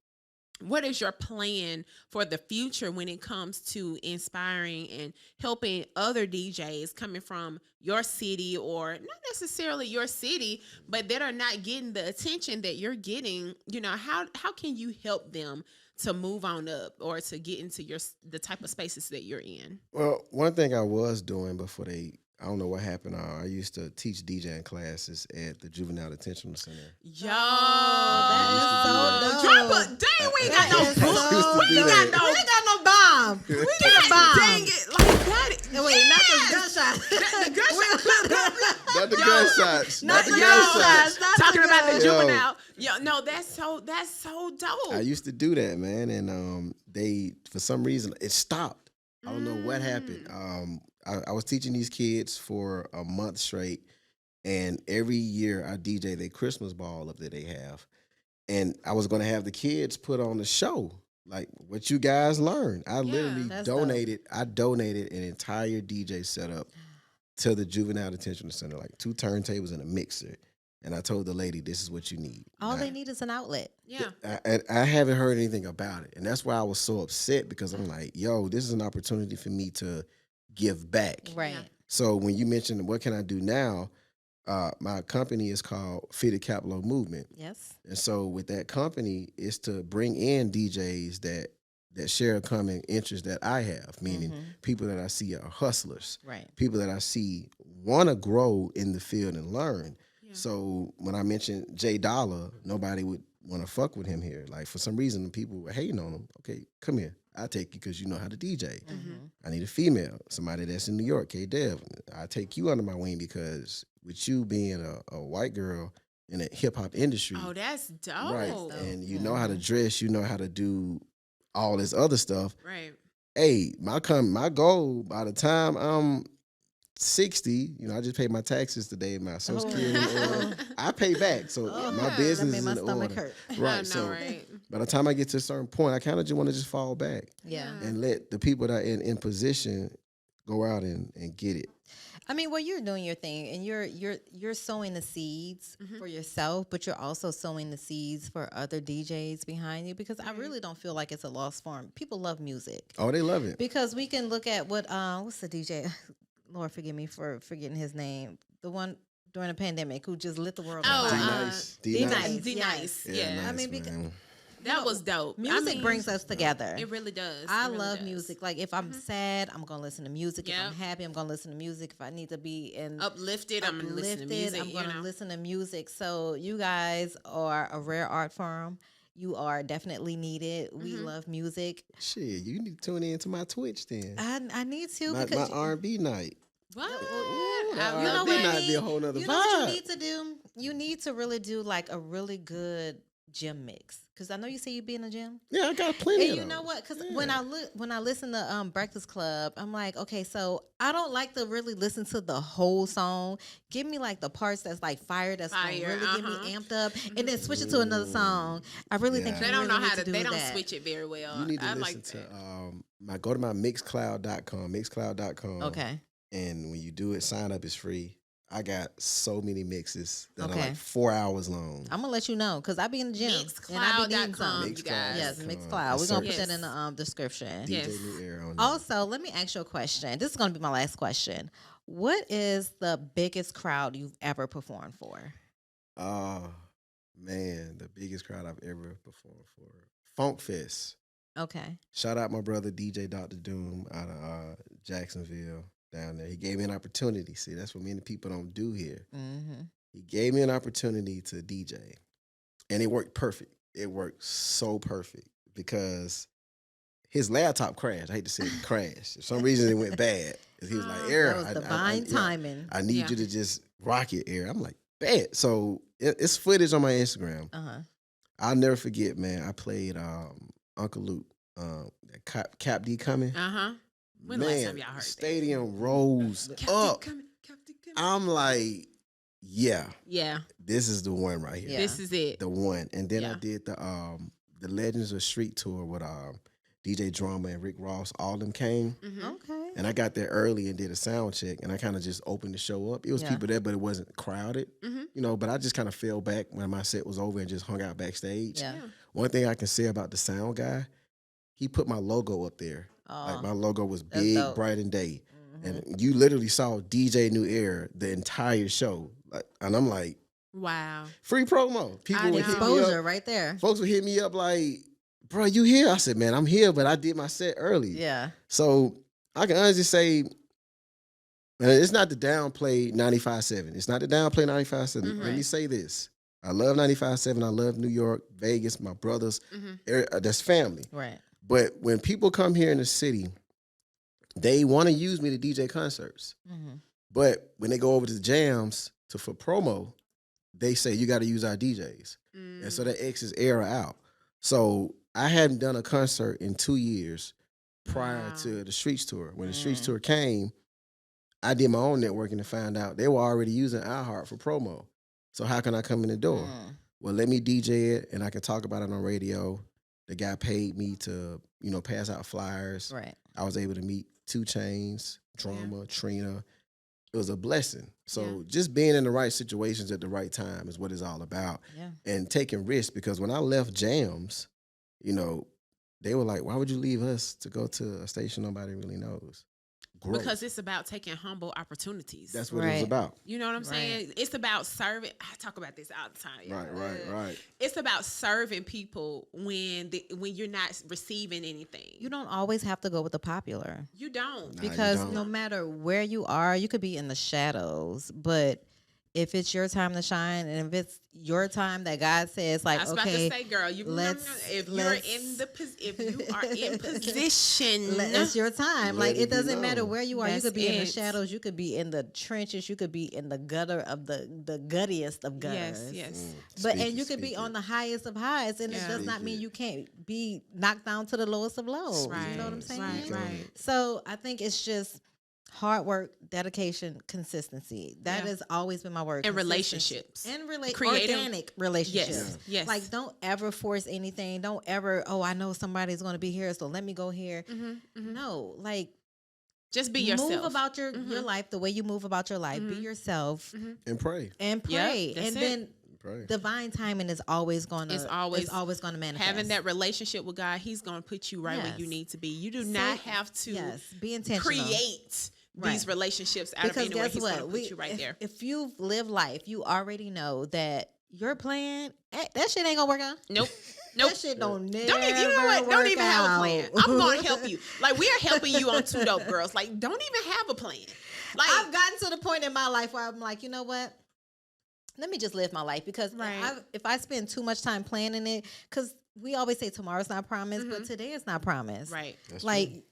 What is your plan for the future when it comes to inspiring and helping other DJs coming from your city, or not necessarily your city, but that are not getting the attention that you're getting? You know, how can you help them to move on up, or to get into the type of spaces that you're in? Well, one thing I was doing before I don't know what happened. I used to teach DJing classes at the Juvenile Detention Center. Yo, that is so drop dope. a dang. We ain't got no That is book. so We ain't dope. got no. We ain't got no bomb. We got a bomb. Dang it! Like that. Wait, not the gunshot. The gunshot. Not the gunshots. Not the gunshots. gunshots. Not Talking the about the guns. Yo. juvenile. Yo, no, that's so dope. I used to do that, man, and they for some reason it stopped. I don't know what happened. I was teaching these kids for a month straight, and every year I DJ their Christmas ball up that they have, and I was going to have the kids put on the show, like what you guys learned. I literally That's donated. I donated an entire DJ setup to the Juvenile Detention Center, like 2 turntables and a mixer. And I told the lady, this is what you need. All they need is an outlet. Yeah. I haven't heard anything about it. And that's why I was so upset, because I'm like, yo, this is an opportunity for me to give back. Right. Yeah. So when you mentioned what can I do now, my company is called Fitted Capital Movement. Yes. And so with that company is to bring in DJs that share a common interest that I have, meaning people that I see are hustlers, Right. people that I see want to grow in the field and learn. Yeah. So when I mentioned Jay Dollar, nobody would want to fuck with him here. Like for some reason, people were hating on him. Okay, come here. I'll take you because you know how to DJ. I need a female, somebody that's in New York, K-Dev. I'll take you under my wing because with you being a white girl in the hip-hop industry, Oh, that's dope. right, dope. and you know how to dress, you know how to do all this other stuff. Right. Hey, my goal by the time I'm 60, you know, I just paid my taxes today, my Social Security order. I pay back, so my that business made is my in stomach order. hurt. Right, I know, so right? by the time I get to a certain point, I kind of just want to just fall back Yeah. and let the people that are in position go out and get it. I mean, well, you're doing your thing, and you're sowing the seeds for yourself, but you're also sowing the seeds for other DJs behind you, because I really don't feel like it's a lost form. People love music Oh, they love it. because we can look at what's the DJ? Lord, forgive me for forgetting his name. The one during the pandemic who just lit the world Oh, on fire. D-Nice. D-Nice. D-Nice. Yeah, Yeah. nice, I mean, because- man. That was dope. Music I mean, brings us together. It really does. I It really love does. music. Like if I'm sad, I'm gonna listen to music. If Yep. I'm happy, I'm gonna listen to music. If I need to be in Uplifted, I'm gonna listen to music. I'm you gonna know? listen to music. So you guys are a rare art form. You are definitely needed. We love music. Shit, you need to tune in to my Twitch then. I need to My because R&B night. What? that you know R&B what night I be mean? a whole nother You know what vibe. you need to do? You need to really do like a really good gym mix. Because I know you say you be in the gym. Yeah, I got plenty And of you know those. what? Because when I listen to Breakfast Club, I'm like, okay, so I don't like to really listen to the whole song. Give me like the parts that's like fire, that's gonna Fire, really get me amped up, and then switch it to another song. I really think Yeah. you They don't really know how need to. do They don't that. switch it very well. You need to I listen like to that. go to my mixcloud.com, mixcloud.com. Okay. And when you do it, sign up is free. I got so many mixes that are Okay. like 4 hours long. I'm gonna let you know because I be in the gym and I be needing something. Mixcloud.com, you guys. Yes, Mixcloud.com. Mixcloud. We're gonna put Yes. that in the description. Yes. DJ New Era on there. Also, let me ask you a question. This is gonna be my last question. What is the biggest crowd you've ever performed for? Oh, man, the biggest crowd I've ever performed for. Funk Fest. Okay. Shout out my brother DJ Dr. Doom out of Jacksonville down there. He gave me an opportunity. See, that's what many people don't do here. Mm-hmm. He gave me an opportunity to DJ. And it worked perfect. It worked so perfect because his laptop crashed. I hate to say it crashed. For some reason it went bad. He was like, That Aaron, was divine timing. I need Yeah. you to just rock it, Aaron. I'm like, bad. So it's footage on my Instagram. Uh-huh. I'll never forget, man. I played Uncle Luke, Cap D coming. Uh-huh. When the last time y'all heard that? Stadium rose up. Captain coming. I'm like, yeah, Yeah, this is the one right here. Yeah. this is it. The one. And then I Yeah. did the Legends of Street tour with DJ Drama and Rick Ross. All them came. Mhm. Okay. And I got there early and did a sound check, and I kind of just opened the show up. It was Yeah. people there, but it wasn't crowded, Mhm. you know. But I just kind of fell back when my set was over and just hung out backstage. Yeah. Yeah. One thing I can say about the sound guy, he put my logo up there. Like my logo was that's big, dope. bright and day, Mhm. and you literally saw DJ New Era the entire show. Like, and I'm like, Wow. free promo. People I would know. hit me Exposure up. right there. Folks would hit me up like, "Bro, you here?" I said, "Man, I'm here, but I did my set early." Yeah. So I can honestly say, it's not to downplay 95.7. It's not to downplay 95.7. Mhm. Let me say this. I love 95.7. I love New York, Vegas, my brothers. Mhm. That's family. Right. But when people come here in the city, they want to use me to DJ concerts. Mm-hmm. But when they go over to the jams for promo, they say, you got to use our DJs. And so that X's era out. So I hadn't done a concert in 2 years prior Wow. to the Streets Tour. When the Streets Mm. Tour came, I did my own networking to find out they were already using iHeart for promo. So how can I come in the door? Mm. Well, let me DJ it and I can talk about it on radio. The guy paid me to, pass out flyers. Right. I was able to meet 2 Chainz, Drama, Trina. It was a blessing. So Yeah. just being in the right situations at the right time is what it's all about. Yeah. And taking risks, because when I left jams, they were like, why would you leave us to go to a station nobody really knows? Growth. Because it's about taking humble opportunities. That's what it was Right. about. You know what I'm Right. saying? It's about serving. I talk about this all the time. y'all. Right. It's about serving people when you're not receiving anything. You don't always have to go with the popular. You don't. Nah, you Because don't. no matter where you are, you could be in the shadows. But if it's your time to shine, and if it's your time that God says, like, I was okay, about to say, girl, if you are in position, it's your time. Let Like, it it be doesn't matter known. where you are. You That's could be in the it. shadows. You could be in the trenches. You could be in the gutter of the guttiest of gutters. yes. But and you could be on the highest of highs, and Yeah. it does not Speak mean it. you can't be knocked down to the lowest of lows. Right. You know what I'm saying? Right. So I think it's just hard work, dedication, consistency. That Yeah. has always been my word. And Consistency. relationships. And Creative. organic relationships. Yes. Yes. Like, don't ever force anything. Don't ever, I know somebody's going to be here, so let me go here. Mhm. No, like, Just be yourself. move about your Mhm. life the way you move about your life. Be Mhm. yourself And pray. and Yeah, pray. that's And it. then Pray. divine timing is always going to It's always going to manifest. Having that relationship with God, He's going to put you right where Yes. you need to be. You do not have to yes, be intentional. create Right. these relationships out Because of anywhere. guess He's going what? to put you right there. If you've lived life, you already know that your plan, that shit ain't gonna work out. Nope. Nope. That shit don't never Don't even, you know what? Don't work even have a plan. out. I'm going to help you. Like, we are helping you on Two Dope Girls. Like, don't even have a plan. Like, I've gotten to the point in my life where I'm like, you know what? Let me just live my life, because Right. if I spend too much time planning it, because we always say tomorrow's not promised, but today is not promised. right. That's Like, true.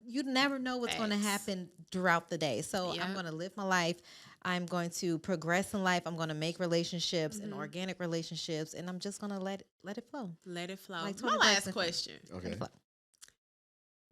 you never know what's going to Facts. happen throughout the day. So Yeah. I'm going to live my life. I'm going to progress in life. I'm going to make relationships and organic relationships, and I'm just going to let it flow. Let it flow. Like My Tony last Braxton. question. Let Okay. it flow.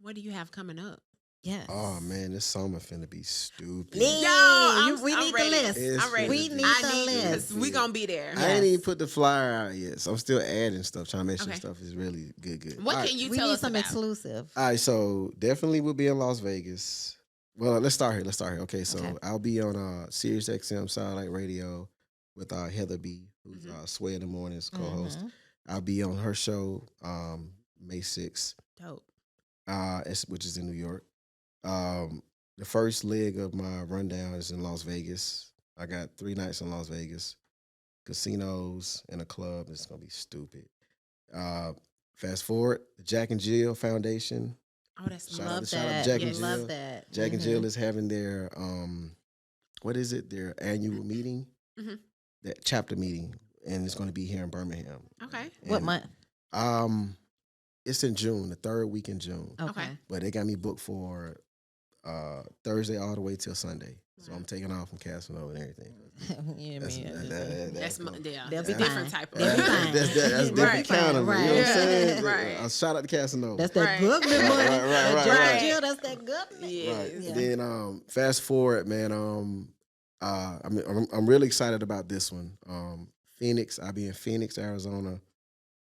What do you have coming up? Yes. Oh man, this summer finna be stupid. Yeah. Yo, we I'm need ready. the list. It's I'm ready. We need I the list. because we gonna be there. I ain't even put the flyer out yet, so I'm still adding stuff, trying to make sure Okay. stuff is really good. What All can you We tell need us some about? exclusive. All right, so definitely we'll be in Las Vegas. Well, let's start here. Okay, so Okay. I'll be on Sirius XM Satellite Radio with Heather B, who's Sway in the Mornings co-host. I'll be on her show May 6th, Dope. which is in New York. The first leg of my rundown is in Las Vegas. I got 3 nights in Las Vegas, casinos and a club. It's gonna be stupid. Fast forward, the Jack and Jill Foundation. Oh, that's Shout out Love to that. Jack and Love Jill. that. Jack and Jill is having their what is it? Their annual meeting, that chapter meeting, and it's going to be here in Birmingham. Okay. What And, month? It's in June, the 3rd week in June. Okay. But they got me booked for Thursday all the way till Sunday. So I'm taking off from Casanova and everything. Yeah, That's- man. That's gonna- They'll be different fine. type of. They'll be fine. That's definitely Right. counting. Right. You know what I'm saying? Right. I'll shout out to Casanova. That's that Right. government money. Right. Jack Jill, that's that government. Yeah. Right. Yeah. Then fast forward, man. I'm really excited about this one. Phoenix. I'll be in Phoenix, Arizona,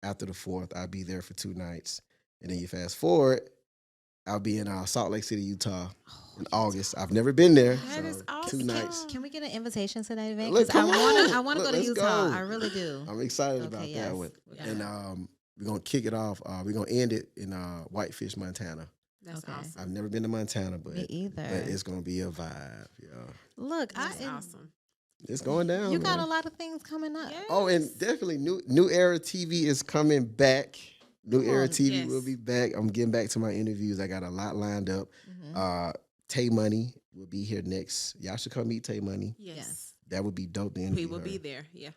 after the 4th. I'll be there for 2 nights, and then you fast forward, I'll be in Salt Lake City, Utah, in August. I've never been there. That is 2 awesome. nights. Can we get an invitation to that event? Look, 'Cause I come want to. on. I want to Look, go to let's Utah. go. I really do. I'm excited Okay, about yes. that one. Yeah. And we're gonna kick it off. We're gonna end it in Whitefish, Montana. That's Okay. awesome. I've never been to Montana, but Me either. it's gonna be a vibe. Yeah, Look, That's awesome. it's going down. You got man. a lot of things coming up. Yeah. Oh, and definitely New Era TV is coming back. New Come Era on, TV yes. will be back. I'm getting back to my interviews. I got a lot lined up. Tay Money will be here next. Y'all should come meet Tay Money. Yes. That would be dope to We interview will her. be there. Yeah.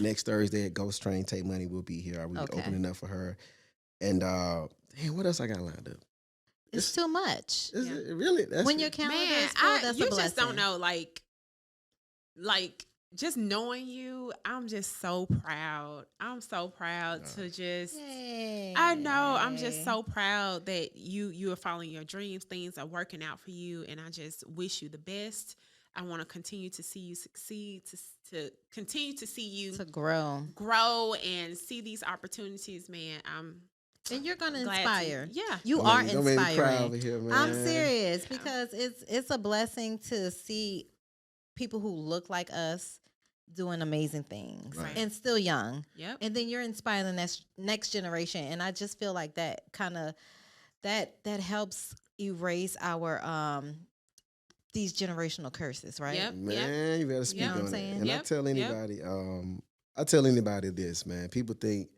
Next Thursday at Ghost Train. Tay Money will be here. I will be Okay. opening up for her. And damn, what else I got lined up? It's too much. Is Yeah. it really? That's When your it. calendar Man, is full, that's you a just don't blessing. know, like just knowing you, I'm just so proud. I'm so proud to just. Yay. I know. I'm just so proud that you are following your dreams. Things are working out for you, and I just wish you the best. I want to continue to see you succeed, to continue to see you to grow. grow and see these opportunities, man. And you're gonna glad to- inspire. yeah. You Don't are make me- don't make me cry over inspiring. here, man. I'm serious because it's a blessing to see people who look like us doing amazing things Right. and still young. Yep. And then you're inspiring the next generation. And I just feel like that kind of that helps erase our these generational curses, right? Yep. Man, you better speak You know what I'm on saying? it. And Yep, I tell yep. anybody, I tell anybody this, man. People think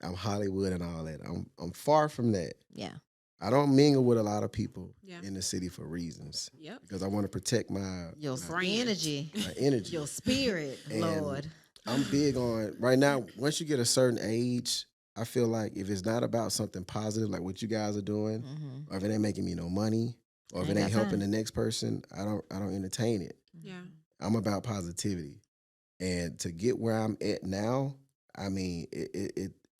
I'm Hollywood and all that. I'm far from that. Yeah. I don't mingle with a lot of people Yeah. in the city for reasons Yep. because I want to protect my Your brand. energy, my energy. your spirit, And Lord. I'm big on right now. Once you get a certain age, I feel like if it's not about something positive, like what you guys are doing, Mm-hmm. or if it ain't making me no money, or if it Ain't ain't got helping time. the next person, I don't entertain it. Yeah. I'm about positivity, and to get where I'm at now, I mean,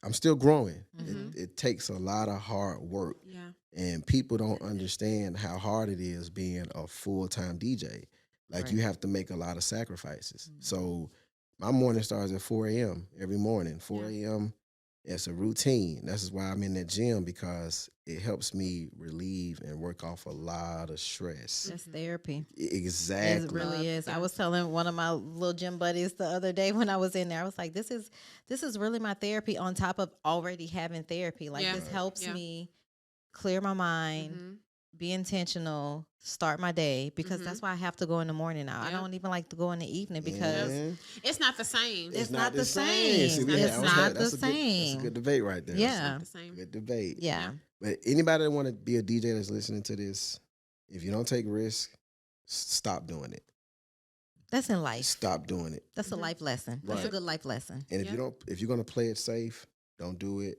I'm still growing. Mhm. It takes a lot of hard work, Yeah. and people don't understand how hard it is being a full-time DJ. Like you Right. have to make a lot of sacrifices. Mhm. So my morning starts at 4 a.m. every morning. 4 a.m. It's a routine. That's why I'm in that gym, because it helps me relieve and work off a lot of stress. That's therapy. Exactly. It really is. Yeah. I was telling one of my little gym buddies the other day when I was in there, I was like, this is really my therapy on top of already having therapy. Like Yeah. this helps Yeah. me clear my mind, Mhm. be intentional, start my day, because Mhm. that's why I have to go in the morning now. I Yep. don't even like to go in the evening because Man, It's not the same. It's not the same. See, It's I was not like, the that's a same. good debate right there. Yeah. Not the same. Good debate. yeah. But anybody that want to be a DJ that's listening to this, if you don't take risks, stop doing it. That's in life. Stop doing it. That's a Mhm. life lesson. That's a Right. good life lesson. And if Yeah. if you're gonna play it safe, don't do it.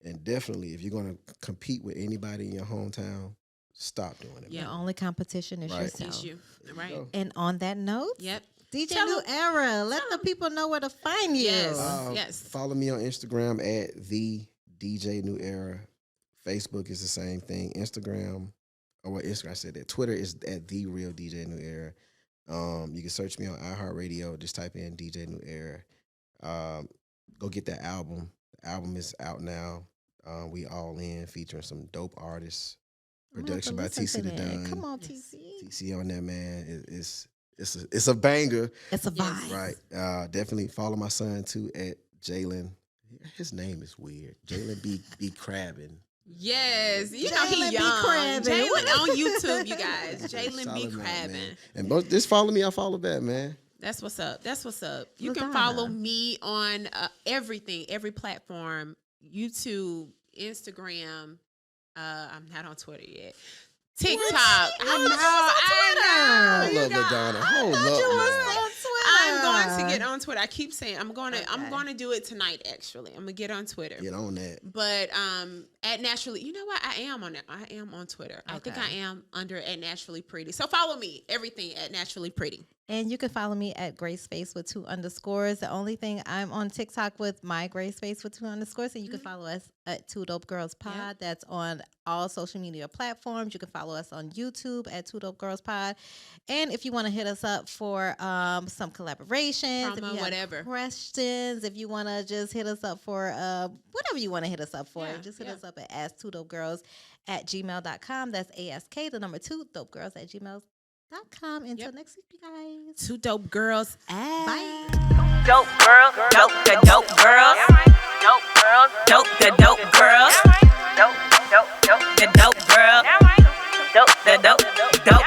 And definitely, if you're gonna compete with anybody in your hometown, stop doing it. Yeah. Your only competition is Right. yourself. It's you. There you Right. go. And on that note, Yep. DJ Tell New 'em- Era, let the people know where to find you. Yes. Yes. Follow me on Instagram at the DJ New Era. Facebook is the same thing. Instagram, or what Instagram I said that. Twitter is at the real DJ New Era. You can search me on iHeartRadio. Just type in DJ New Era. Go get that album. The album is out now. We All In, featuring some dope artists. Production by TC the Don. Come on, TC. TC on that, man. It's a banger. It's a vibe. Right. Definitely follow my son too at Jaylen. His name is weird. Jaylen be crabbing. Yes, you know Jaylen he be young. crabbing. Jaylen on YouTube, you guys. Jaylen be Solid man, crabbing. man. And both, just follow me. I follow back, man. That's what's up. That's what's up. You Ladonna. can follow me on everything, every platform, YouTube, Instagram. I'm not on Twitter yet. TikTok. I know. Hold up, Ladonna. Hold up, man. I'm going to get on Twitter. I keep saying I'm going to do it tonight. Actually, I'm gonna get on Twitter. Get on that. But at Naturally, you know what? I am on it. I am on Twitter. I think I am under at Naturally Pretty. So follow me. Everything at Naturally Pretty. And you can follow me at Graceface with 2 underscores. The only thing, I'm on TikTok with my Graceface with 2 underscores. And you can follow us at 2 Dope Girls Pod. Yep. That's on all social media platforms. You can follow us on YouTube at 2 Dope Girls Pod. And if you want to hit us up for some collaborations, if you have whatever questions, if you want to just hit us up for whatever you want to hit us up for, just hit us up at ask2dopegirls@gmail.com. That's ASK, the number 2, dopegirls@gmail.com. Until next week, you guys. 2 Dope Girls. Bye. Dope girl, dope the dope girls. Dope girls, dope the dope girls. Dope the dope girl. Dope the dope girl.